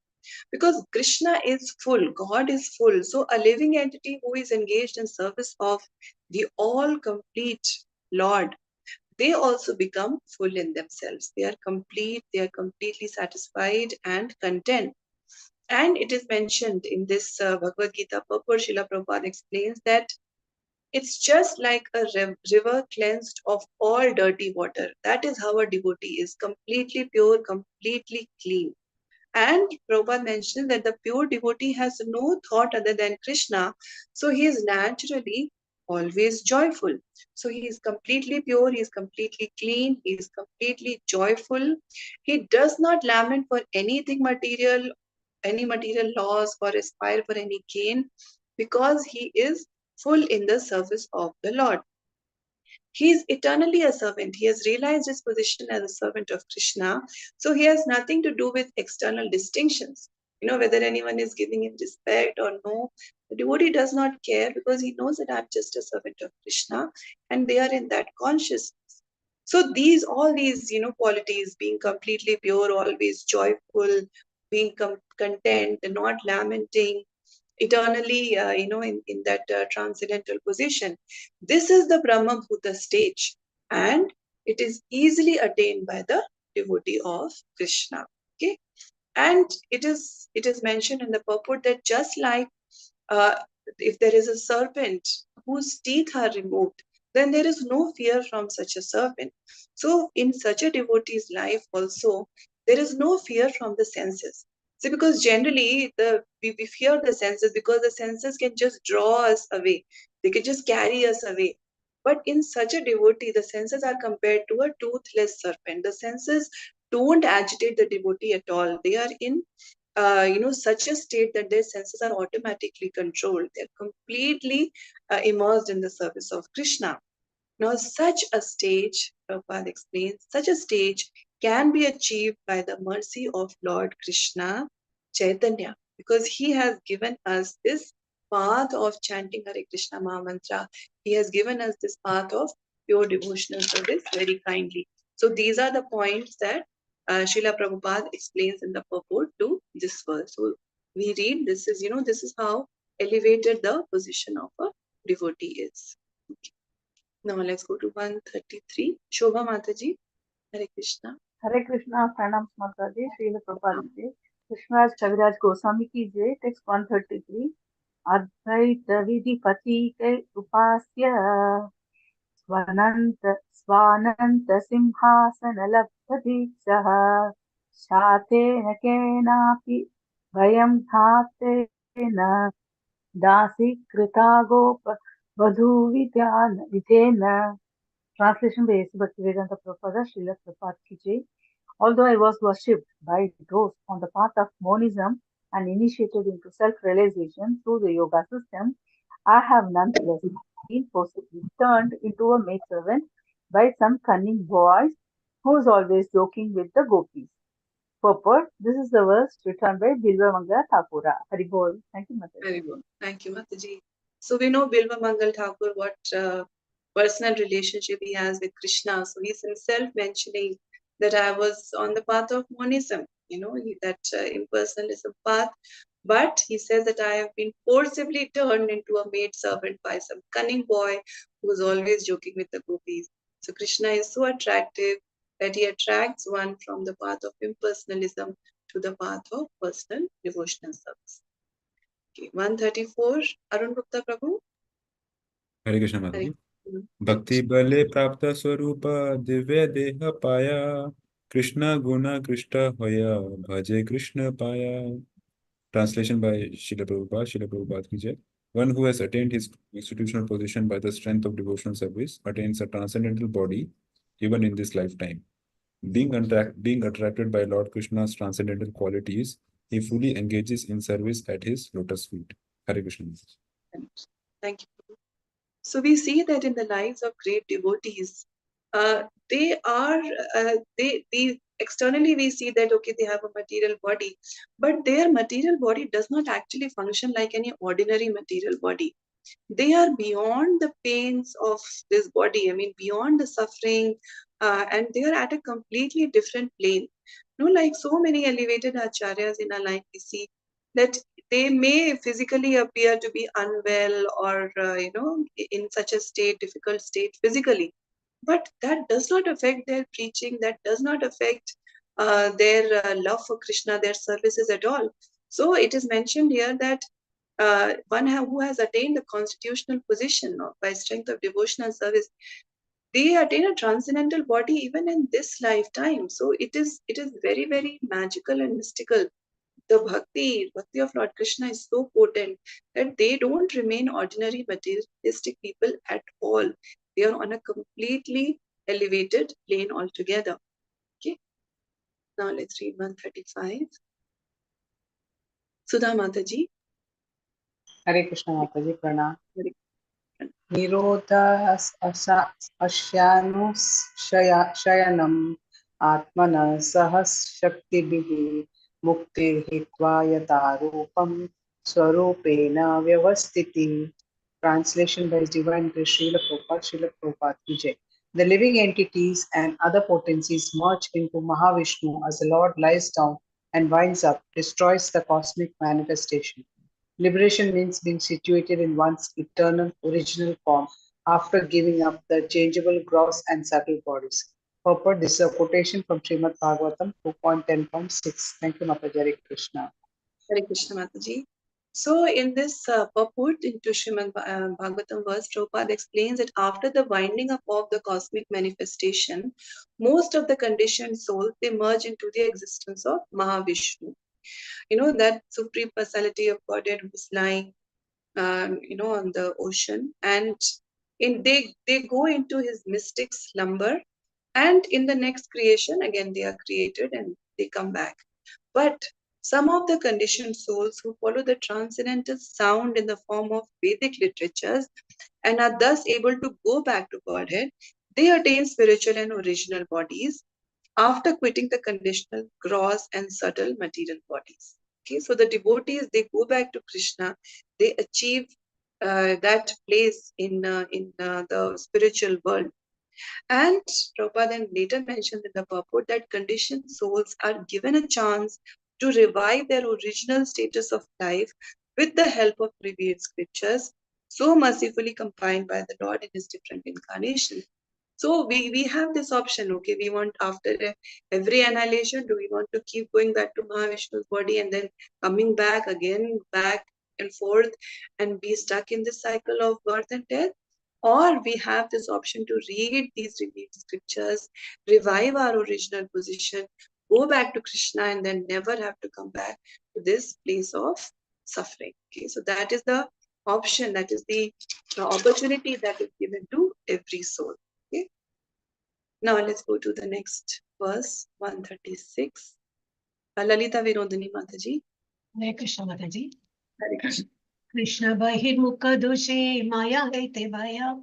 Because Krishna is full, God is full. So a living entity who is engaged in service of the all complete Lord, they also become full in themselves. They are complete, they are completely satisfied and content. And it is mentioned in this Bhagavad Gita purport, Srila Prabhupada explains that it's just like a river cleansed of all dirty water. That is how a devotee is, completely pure, completely clean. And Prabhupada mentioned that the pure devotee has no thought other than Krishna, so he is naturally always joyful. So he is completely pure, he is completely clean, he is completely joyful. He does not lament for anything material, any material loss, or aspire for any gain, because he is full in the service of the Lord. He is eternally a servant. He has realized his position as a servant of Krishna. So he has nothing to do with external distinctions. Whether anyone is giving him respect or no. The devotee does not care, because he knows that I'm just a servant of Krishna, and they are in that consciousness. So all these, qualities, being completely pure, always joyful, being content, and not lamenting, eternally, in that transcendental position. This is the Brahma Bhuta stage, and it is easily attained by the devotee of Krishna. Okay, and it is mentioned in the purport that just like if there is a serpent whose teeth are removed, then there is no fear from such a serpent. So in such a devotee's life also, there is no fear from the senses. See, because generally we fear the senses because the senses can just draw us away. They can just carry us away. But in such a devotee, the senses are compared to a toothless serpent. The senses don't agitate the devotee at all. They are in such a state that their senses are automatically controlled. They're completely immersed in the service of Krishna. Now, such a stage, Prabhupada explains, such a stage can be achieved by the mercy of Lord Krishna Chaitanya, because he has given us this path of chanting Hare Krishna Maha Mantra. He has given us this path of pure devotional service very kindly. So these are the points that Srila Prabhupada explains in the purport to this verse. So we read, this is how elevated the position of a devotee is. Okay. Now let's go to 133. Shobha Mataji, Hare Krishna. Hare Krishna, Pranam Mataji, Srila Prabhupada ji, Krishnaraj Kaviraj Goswami ki jai, text 133. Advaita Vidhi Pati Ke Upasya Svananta Simhasana Labdhadikshaha Shatena Kenapi Vayam Dhatena Dasi Krita Gopa Vadhu Videna. Translation by A.C. Bhaktivedanta Prabhupada, Srila Prabhupada ki jai. Although I was worshipped by those on the path of monism and initiated into self-realization through the yoga system, I have nonetheless been forcibly turned into a maidservant by some cunning boys who is always joking with the gopis. Purport: this is the verse written by Bilva Mangala Thakura. Haribol. Thank you, Mataji. Haribol. Thank you, Mataji. So we know Bilva Mangal Thakur, what personal relationship he has with Krishna. So he's himself mentioning that I was on the path of monism, that impersonalism path. But he says that I have been forcibly turned into a maid servant by some cunning boy who is always joking with the gopis. So Krishna is so attractive that he attracts one from the path of impersonalism to the path of personal devotional service. Okay, 134, Arun Gupta Prabhu. Hare Krishna Mataji. Bhakti bale prapta swarupa divya deha paya Krishna guna krishta hoya bhaje Krishna paya. Translation by Srila Prabhupada ki jai. One who has attained his institutional position by the strength of devotional service attains a transcendental body even in this lifetime. Being attracted by Lord Krishna's transcendental qualities, he fully engages in service at his lotus feet. Hare Krishna. Thank you. So we see that in the lives of great devotees, they externally we see that, okay, they have a material body, but their material body does not actually function like any ordinary material body. They are beyond the pains of this body, beyond the suffering, and they are at a completely different plane. Like so many elevated acharyas in our life, we see that they may physically appear to be unwell or, in such a difficult state physically, but that does not affect their preaching, that does not affect their love for Krishna, their services at all. So it is mentioned here that one who has attained the constitutional position by strength of devotional service, they attain a transcendental body even in this lifetime. So it is very, very magical and mystical. The bhakti of Lord Krishna is so potent that they don't remain ordinary materialistic people at all. They are on a completely elevated plane altogether. Okay. Now let's read 135. Sudha Mataji. Hare Krishna Mataji, Pranam. Nirodha asyanushayanam atmana sahas shaktibihi muktir hitva yadarupam swarupena vyavastiti. Translation by His Divine Grace Srila Prabhupada ki jai. The living entities and other potencies merge into Mahavishnu as the Lord lies down and winds up, destroys the cosmic manifestation. Liberation means being situated in one's eternal original form after giving up the changeable gross and subtle bodies. Purport: this is a quotation from Srimad Bhagavatam 2.10.6. Thank you, Mataji. Hare Krishna. Hare Krishna Mataji. So in this purport into Srimad Bhagavatam verse, Prabhupada explains that after the winding up of the cosmic manifestation, most of the conditioned souls, they merge into the existence of Mahavishnu. You know, that supreme personality of Godhead who's lying, on the ocean. And they go into his mystic slumber. And in the next creation, again, they are created and they come back. But some of the conditioned souls who follow the transcendental sound in the form of Vedic literatures and are thus able to go back to Godhead, they attain spiritual and original bodies after quitting the conditional, gross, and subtle material bodies. Okay, so the devotees, they go back to Krishna, they achieve that place in the spiritual world. And Prabhupada then later mentioned in the purport that conditioned souls are given a chance to revive their original status of life with the help of revealed scriptures, so mercifully combined by the Lord in his different incarnations. So we have this option, okay, we want after every annihilation, do we want to keep going back to Mahavishnu's body and then coming back again, back and forth and be stuck in this cycle of birth and death? Or we have this option to read these revealed scriptures, revive our original position, go back to Krishna and then never have to come back to this place of suffering. Okay, so that is the option, that is the opportunity that is given to every soul. Okay. Now let's go to the next verse, 136. Lalita Virodhini Mataji. Hare Krishna Mataji. Hare Krishna. Krishna Bahirmukha doshe Maya haite Maya.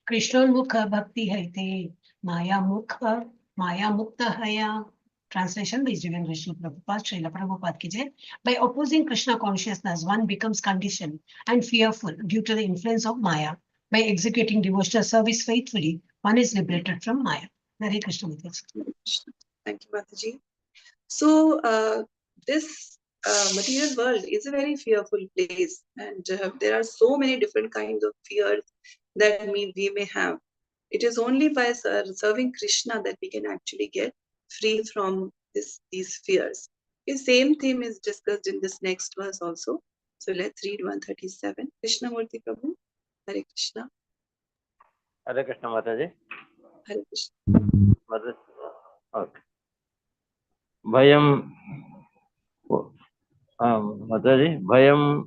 Krishna Mukha Bhakti haite Maya Mukta haya. Translation by Jivan Vishnu Prabhupada, Srila Prabhupada ki jai. By opposing Krishna consciousness, one becomes conditioned and fearful due to the influence of Maya. By executing devotional service faithfully, one is liberated from Maya. Hare Krishna Mataji. Thank you, Mataji. So this material world is a very fearful place, and there are so many different kinds of fears that we may have. It is only by serving Krishna that we can actually get free from these fears. The same theme is discussed in this next verse also. So let's read 137. Krishna Murti Prabhu. Hare Krishna. Hare Krishna Mataji. Hare Krishna. Mataji. Okay. Bhayam. Mataji. Bhayam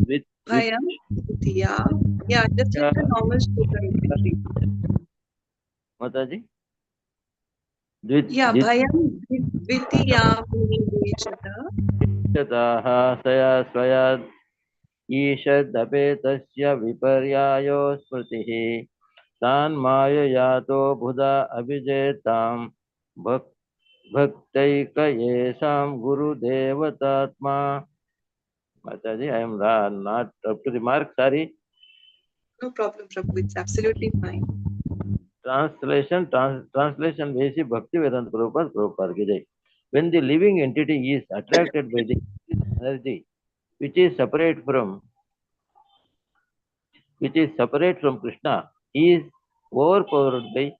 with. Bhayam. Yeah. Yeah, just in the normal shloka you can read. Mataji. Yeah, Bhayam Dvitiya Muniveshata. Shataha saya swayad ईषदपेतस्य विपर्यायो स्मृतिः तान् माययातो बुधा अभिजेतां भक्तैकयेषां गुरुदेवतात्मा. Mataji, I am not up to the mark, sorry. No problem, Prabhu. It's absolutely fine. Translation Vesi Bhakti Vedanta Prabhupada ki jai. When the living entity is attracted by the energy which is separate from Krishna, he is overpowered by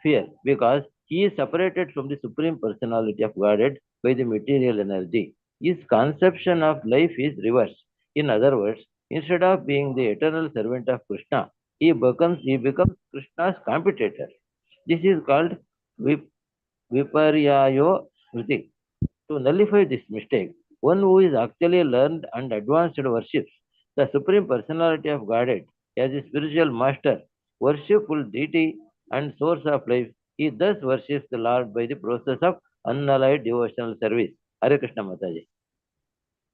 fear because he is separated from the Supreme Personality of Godhead by the material energy. His conception of life is reversed. In other words, instead of being the eternal servant of Krishna, he becomes Krishna's competitor. This is called Viparyayo Smriti. To nullify this mistake, one who is actually learned and advanced worships the Supreme Personality of Godhead as a spiritual master, worshipful deity, and source of life. He thus worships the Lord by the process of unallied devotional service. Hare Krishna Mataji.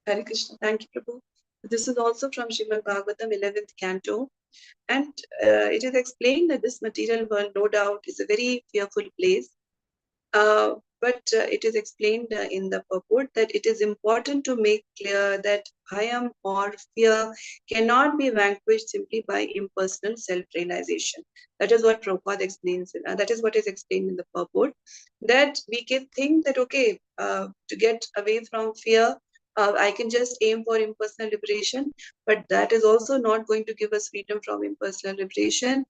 Hare Krishna. Thank you, Prabhu. This is also from Srimad Bhagavatam, 11th canto. And it is explained that this material world, no doubt, is a very fearful place. But it is explained in the purport that it is important to make clear that bhayam or fear cannot be vanquished simply by impersonal self-realization. That is what Prabhupada explains. That is what is explained in the purport. That we can think that, okay, to get away from fear, I can just aim for impersonal liberation, but that is also not going to give us freedom from impersonal liberation,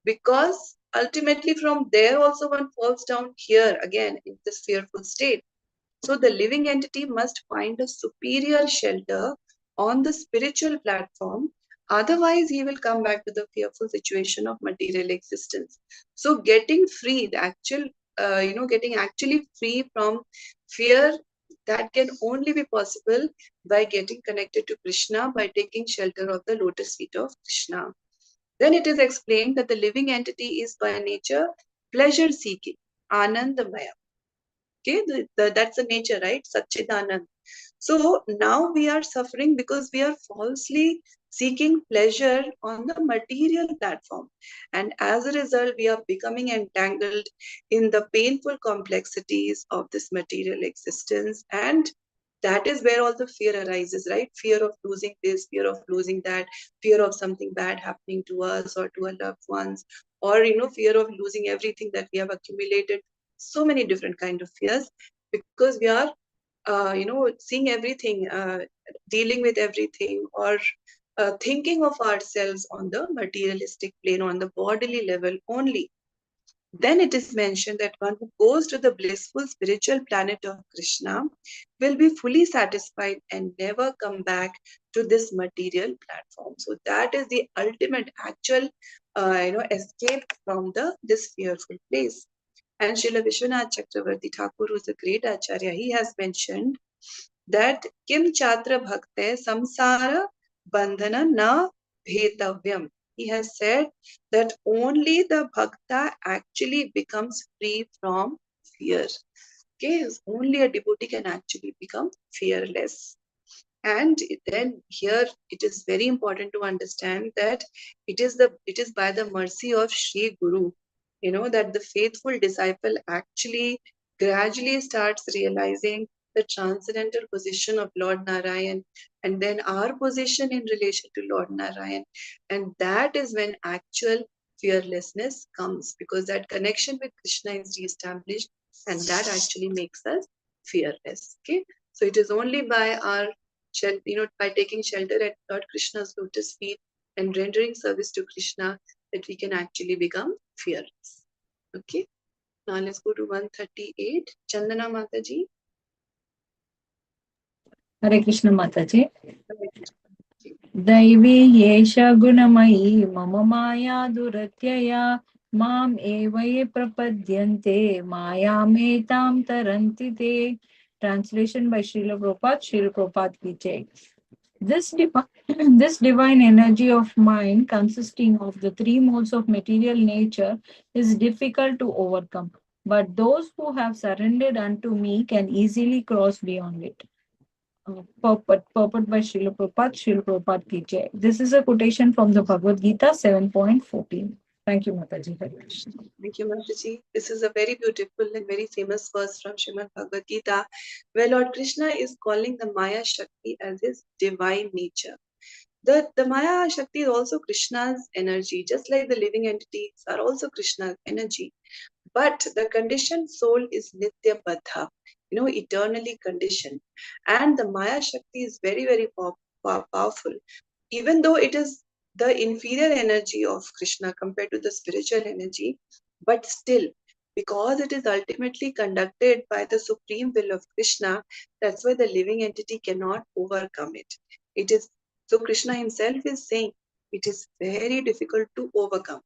because ultimately from there also one falls down here again in this fearful state. So the living entity must find a superior shelter on the spiritual platform. Otherwise, he will come back to the fearful situation of material existence. So getting free, the actual, getting actually free from fear, that can only be possible by getting connected to Krishna, by taking shelter of the lotus feet of Krishna. Then it is explained that the living entity is by nature pleasure seeking, Anandamaya. Okay, that's the nature, right? Satchidanand. So now we are suffering because we are falsely seeking pleasure on the material platform. And as a result, we are becoming entangled in the painful complexities of this material existence. And that is where all the fear arises, right? Fear of losing this, fear of losing that, fear of something bad happening to us or to our loved ones, or fear of losing everything that we have accumulated. So many different kind of fears, because we are seeing everything, dealing with everything, or thinking of ourselves on the materialistic plane, on the bodily level only. Then it is mentioned that one who goes to the blissful spiritual planet of Krishna will be fully satisfied and never come back to this material platform. So that is the ultimate actual, escape from this fearful place. And Srila Vishwanath Chakravarti Thakur, who is a great acharya, he has mentioned that Kim Chatra Bhakte Samsara Bandhana Na Bhetavyam. He has said that only the bhakta actually becomes free from fear. Okay, only a devotee can actually become fearless. And then here it is very important to understand that it is by the mercy of Sri Guru, that the faithful disciple actually gradually starts realizing the transcendental position of Lord Narayan, and then our position in relation to Lord Narayan. And that is when actual fearlessness comes, because that connection with Krishna is re-established, and that actually makes us fearless. Okay, so it is only by our by taking shelter at Lord Krishna's lotus feet and rendering service to Krishna, that we can actually become fearless. Okay, now let's go to 138. Chandana Mataji. Hare Krishna Mataji. दैवी येष गुणमयी मम माया दुरत्यया माम एव ये प्रपद्यन्ते मायामेतां तरन्ति ते. Translation by Srila Prabhupada. Srila Prabhupada ki jai. This divine energy of mind, consisting of the three modes of material nature, is difficult to overcome. But those who have surrendered unto me can easily cross beyond it. Purport by Srila Prabhupada. Srila Prabhupada ki jai. This is a quotation from the Bhagavad Gita 7.14. Thank you, Mataji. Thank you, Mataji. This is a very beautiful and very famous verse from Srimad Bhagavad Gita, where Lord Krishna is calling the Maya Shakti as his divine nature. The Maya Shakti is also Krishna's energy, just like the living entities are also Krishna's energy. But the conditioned soul is Nitya Baddha, eternally conditioned. And the Maya Shakti is very, very powerful. Even though it is the inferior energy of Krishna compared to the spiritual energy, but still, because it is ultimately conducted by the supreme will of Krishna, that's why the living entity cannot overcome it. It is so Krishna himself is saying it is very difficult to overcome.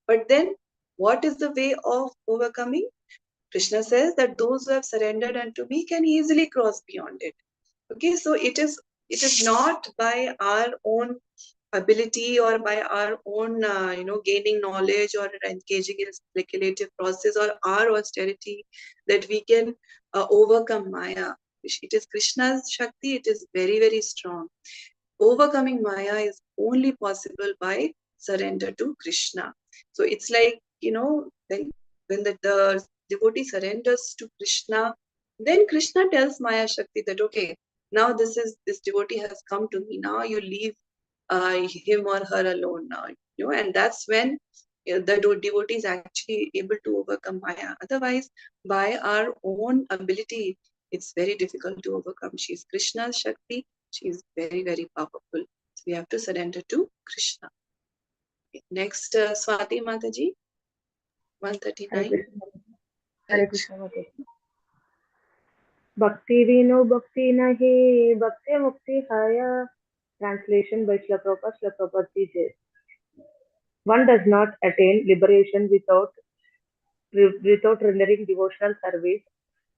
But then, what is the way of overcoming? Krishna says that those who have surrendered unto me can easily cross beyond it. Okay, so it is not by our own ability or by our own gaining knowledge or engaging in speculative process or our austerity that we can overcome Maya. It is Krishna's Shakti. It is very, very strong. Overcoming Maya is only possible by surrender to Krishna. So it's like, when the devotee surrenders to Krishna, then Krishna tells Maya Shakti that, okay, now this devotee has come to me. Now you leave him or her alone now. And that's when the devotee is actually able to overcome Maya. Otherwise, by our own ability, it's very difficult to overcome. She is Krishna's Shakti. She is very, very powerful. So we have to surrender to Krishna. Next, Swati Mataji, 139. Hare Krishna Mataji. Bhakti vino bhakti nahi, bhakti mukti haya. Translation by Srila Prabhupada, Srila Prabhupada ji says, one does not attain liberation without rendering devotional service.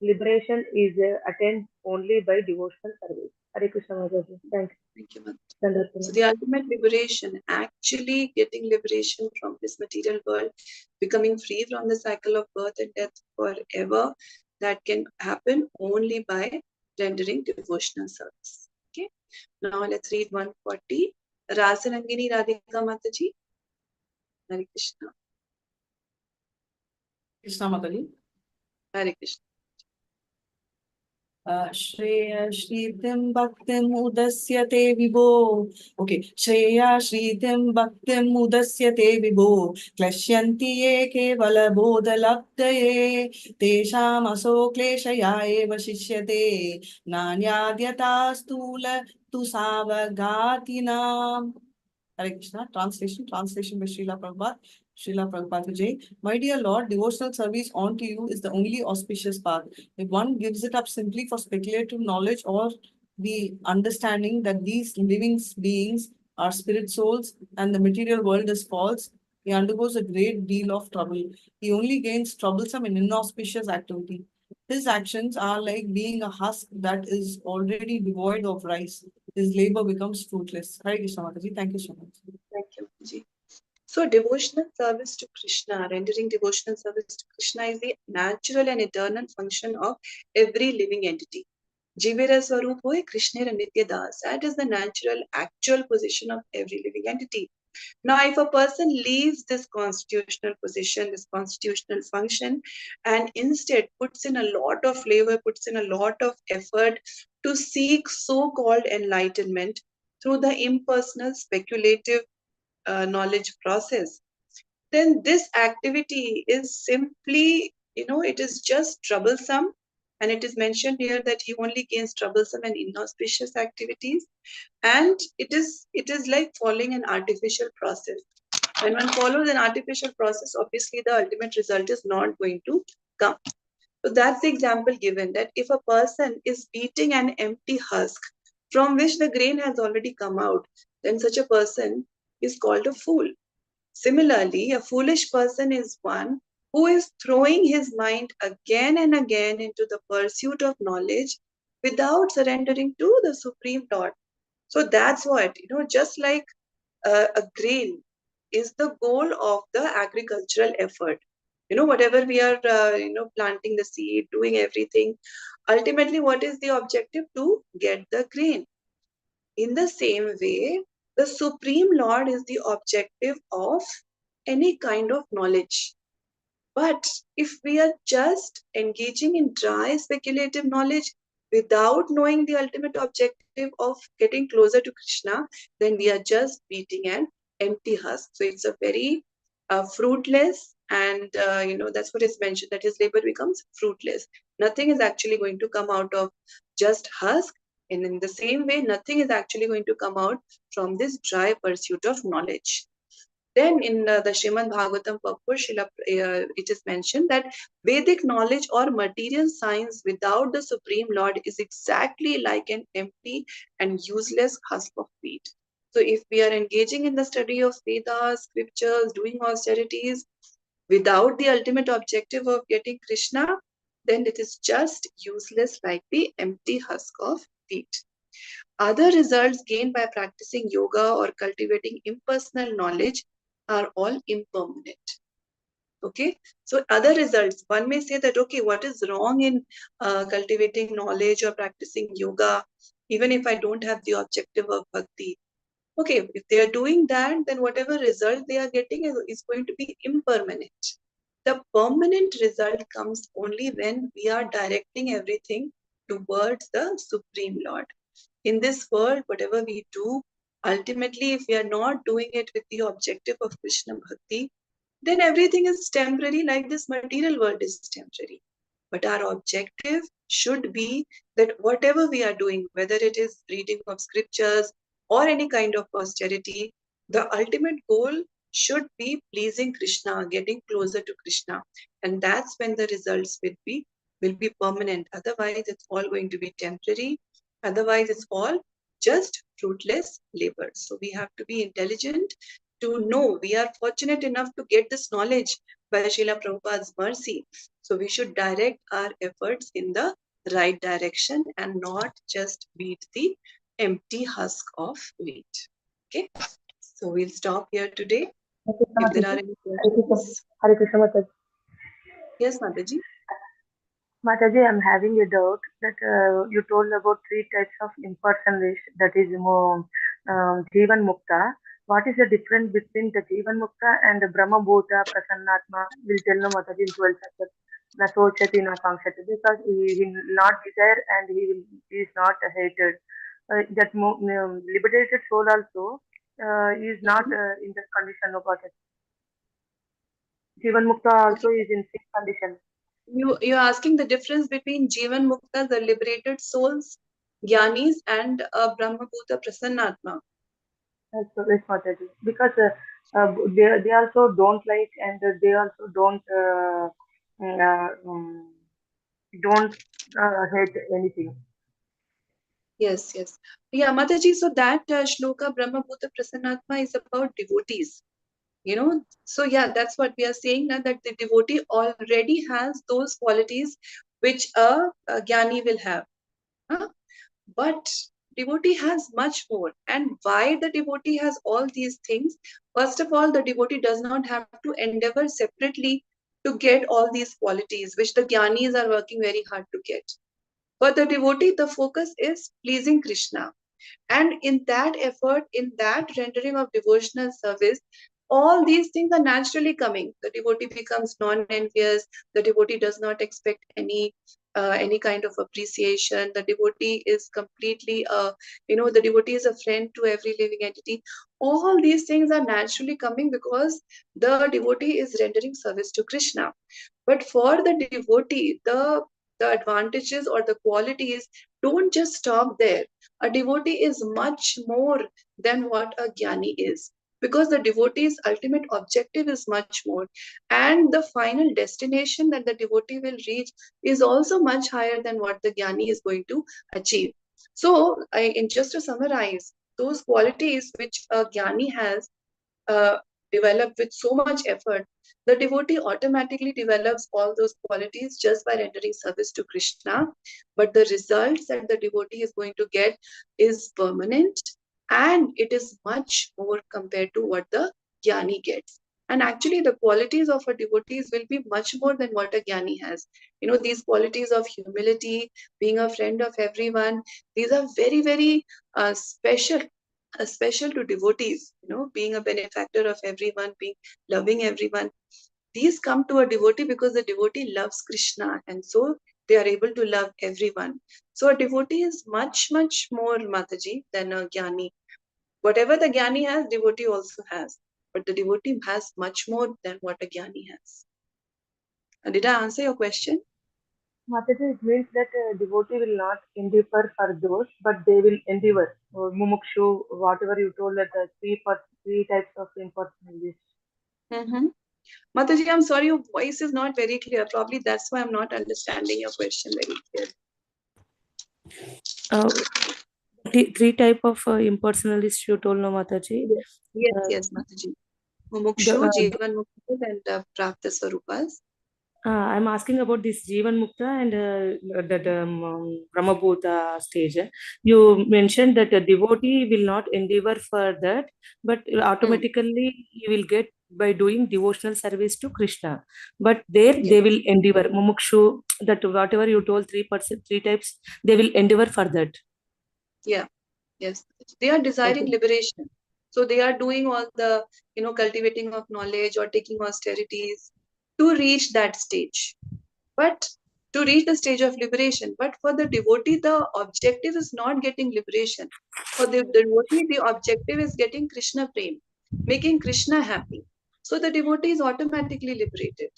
Liberation is attained only by devotional service. Hare Krishna Maharaj. Thank you. Thank you, Madhya. Dandavata. So the ultimate liberation, actually getting liberation from this material world, becoming free from the cycle of birth and death forever, that can happen only by rendering devotional service. Okay. Now let's read 140. Rasanangini Radhika Mataji. Hare Krishna. Krishna Mataji. Hare Krishna. Shreya Shritim Bhaktim Udasyate Vibho. Okay. Shreya Shritim Bhaktim Udasyate Vibho. Klashyanti ye kevala bodhalabdaye. Tesham aso kleshaya eva shishyate. Nanyadyata stula tu savagatinam. Hare Krishna. Translation by Srila Prabhupada. Srila Prabhupada Jai. My dear Lord, devotional service unto you is the only auspicious path. If one gives it up simply for speculative knowledge or the understanding that these living beings are spirit souls and the material world is false, he undergoes a great deal of trouble. He only gains troublesome and inauspicious activity. His actions are like being a husk that is already devoid of rice. His labor becomes fruitless. Hare Krishna Mataji. Thank you so much. Thank you, Mataji. So devotional service to Krishna, rendering devotional service to Krishna is the natural and eternal function of every living entity. Jivira Swarup hoy Krishna Nitya Das. That is the natural, actual position of every living entity. Now, if a person leaves this constitutional position, this constitutional function, and instead puts in a lot of labor, puts in a lot of effort to seek so-called enlightenment through the impersonal, speculative knowledge process, then this activity is simply, it is just troublesome. And it is mentioned here that he only gains troublesome and inauspicious activities. And it is like following an artificial process. When one follows an artificial process, obviously the ultimate result is not going to come. So that's the example given, that if a person is beating an empty husk from which the grain has already come out, then such a person is called a fool. Similarly, a foolish person is one who is throwing his mind again and again into the pursuit of knowledge without surrendering to the Supreme Lord. So that's what, just like a grain is the goal of the agricultural effort. Whatever we are, planting the seed, doing everything, ultimately, what is the objective? To get the grain. In the same way, the Supreme Lord is the objective of any kind of knowledge. But if we are just engaging in dry speculative knowledge without knowing the ultimate objective of getting closer to Krishna, then we are just beating an empty husk. So it's a very fruitless, and that's what is mentioned, that his labor becomes fruitless. Nothing is actually going to come out of just husk. And in the same way, nothing is actually going to come out from this dry pursuit of knowledge. Then in the Srimad Bhagavatam purport, it is mentioned that Vedic knowledge or material science without the Supreme Lord is exactly like an empty and useless husk of wheat. So if we are engaging in the study of Vedas, scriptures, doing austerities without the ultimate objective of getting Krishna, then it is just useless like the empty husk of wheat. Other results gained by practicing yoga or cultivating impersonal knowledge are all impermanent. Okay, so other results, one may say that, okay, what is wrong in cultivating knowledge or practicing yoga, even if I don't have the objective of bhakti? Okay, if they are doing that, then whatever result they are getting is going to be impermanent. The permanent result comes only when we are directing everything towards the Supreme Lord. In this world, whatever we do, ultimately, if we are not doing it with the objective of Krishna Bhakti, then everything is temporary, like this material world is temporary. But our objective should be that whatever we are doing, whether it is reading of scriptures or any kind of austerity, the ultimate goal should be pleasing Krishna, getting closer to Krishna. And that's when the results will be will be permanent. Otherwise, it's all going to be temporary. Otherwise, it's all just fruitless labor. So we have to be intelligent to know. We are fortunate enough to get this knowledge by Srila Prabhupada's mercy. So we should direct our efforts in the right direction and not just beat the empty husk of wheat. Okay, so we'll stop here today. If there are any questions. Hare Krishna Mataji. Yes, Mataji. Mataji, I'm having a doubt that you told about 3 types of impersonalists, that is Jivan Mukta. What is the difference between the Jivan Mukta and the Brahma Bhuta Prasannatma? Will tell no Mataji in 12 chapter. Na sochati na kankshati, because he will not desire and he is not hated. That liberated soul also is not in that condition of what Jivan Mukta also is in same condition. You're asking the difference between Jivan Mukta, the liberated souls, Gyanis, and Brahma Bhuta Prasannatma. Yes, Mataji. Because they also don't like, and they also don't hate anything. Yes, yes. Yeah, Mataji, so that shloka Brahma Bhuta Prasannatma is about devotees. So yeah, that's what we are saying now, that the devotee already has those qualities which a Jnani will have. Huh? But devotee has much more. And why the devotee has all these things? First of all, the devotee does not have to endeavor separately to get all these qualities, which the Jnanis are working very hard to get. For the devotee, the focus is pleasing Krishna. And in that effort, in that rendering of devotional service, all these things are naturally coming. The devotee becomes non-envious. The devotee does not expect any kind of appreciation. The devotee is completely, the devotee is a friend to every living entity. All these things are naturally coming because the devotee is rendering service to Krishna. But for the devotee, the advantages or the qualities don't just stop there. A devotee is much more than what a jnani is, because the devotee's ultimate objective is much more, and the final destination that the devotee will reach is also much higher than what the jnani is going to achieve. So, in just to summarize, those qualities which a jnani has uh, developed with so much effort, the devotee automatically develops all those qualities just by rendering service to Krishna. But the results that the devotee is going to get is permanent, and it is much more compared to what the jnani gets. And actually, the qualities of a devotee will be much more than what a jnani has. These qualities of humility, being a friend of everyone, these are very, very special to devotees, being a benefactor of everyone, being loving everyone. These come to a devotee because the devotee loves Krishna, and so they are able to love everyone. So a devotee is much, much more, Mataji, than a jnani. Whatever the jnani has, devotee also has. But the devotee has much more than what a jnani has. Did I answer your question? Mataji, it means that devotee will not endeavor for those, but they will endeavor. Mumukshu, whatever you told, that three types of impersonalists. Mm-hmm. Mataji, I'm sorry, your voice is not very clear. Probably that's why I'm not understanding your question very clearly. Three type of impersonalists you told, no, Mataji? Yes, Mataji. Mumukshu, Jivan Mukta, and Prapta Swarupas. I'm asking about this Jivan Mukta and that Brahma Bhuta stage. You mentioned that a devotee will not endeavor for that, but automatically you will get by doing devotional service to Krishna. But there they will endeavor. Mumukshu, that whatever you told, three types, they will endeavor for that. Yeah, yes. They are desiring liberation. So they are doing all the, cultivating of knowledge or taking austerities to reach that stage. But to reach the stage of liberation. But for the devotee, the objective is not getting liberation. For the devotee, the objective is getting Krishna prem, making Krishna happy. So the devotee is automatically liberated.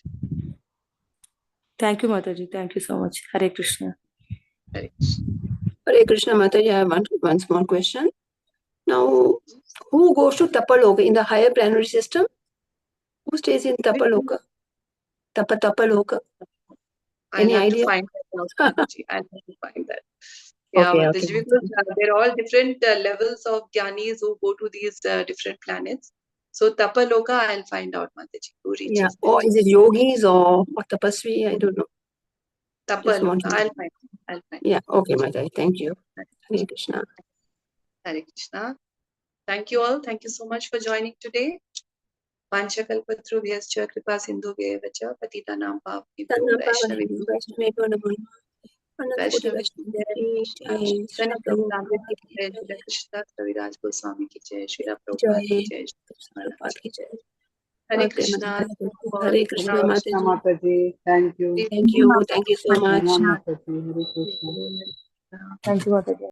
Thank you, Mataji. Thank you so much. Hare Krishna. Hare Krishna, Mataji. I have one small question. Now, who goes to Tapaloka in the higher planetary system? Who stays in Tapaloka? Tapaloka. Any have idea? to find that out, Mataji. I'll have to find that. Yeah, Okay, Mataji, okay. because there are all different levels of Gyanis who go to these different planets. So Tapaloka, I'll find out, Mataji, who reaches Yeah. there. Or is it yogis or tapasvi? I don't know. Just want Tapaloka, to- I'll find it. I'll find Yeah. it. Okay, Mataji. Thank you. Hare Krishna. Hare Krishna. Thank you all. Thank you so much for joining today. Panchakalpatrubhyascha kripa sindhubhyeva patitanam pavnebhyo vaishnavibhyo Vaishnavi Namo. Ananta Vaishnavi Jai. Shri Prabhupada ki Jai Shri Krishna Kaviraj Goswami ki Jai Shri Jai. Prabhupada ki Jai Prabhupada ki Jai. Hare Okay, Krishna. Mataji. Hare Krishna, Hare Krishna Mataji. Mataji. Thank you. Thank you. Thank you so much. Namaste Mataji. Hare Krishna. Thank you, Madhya.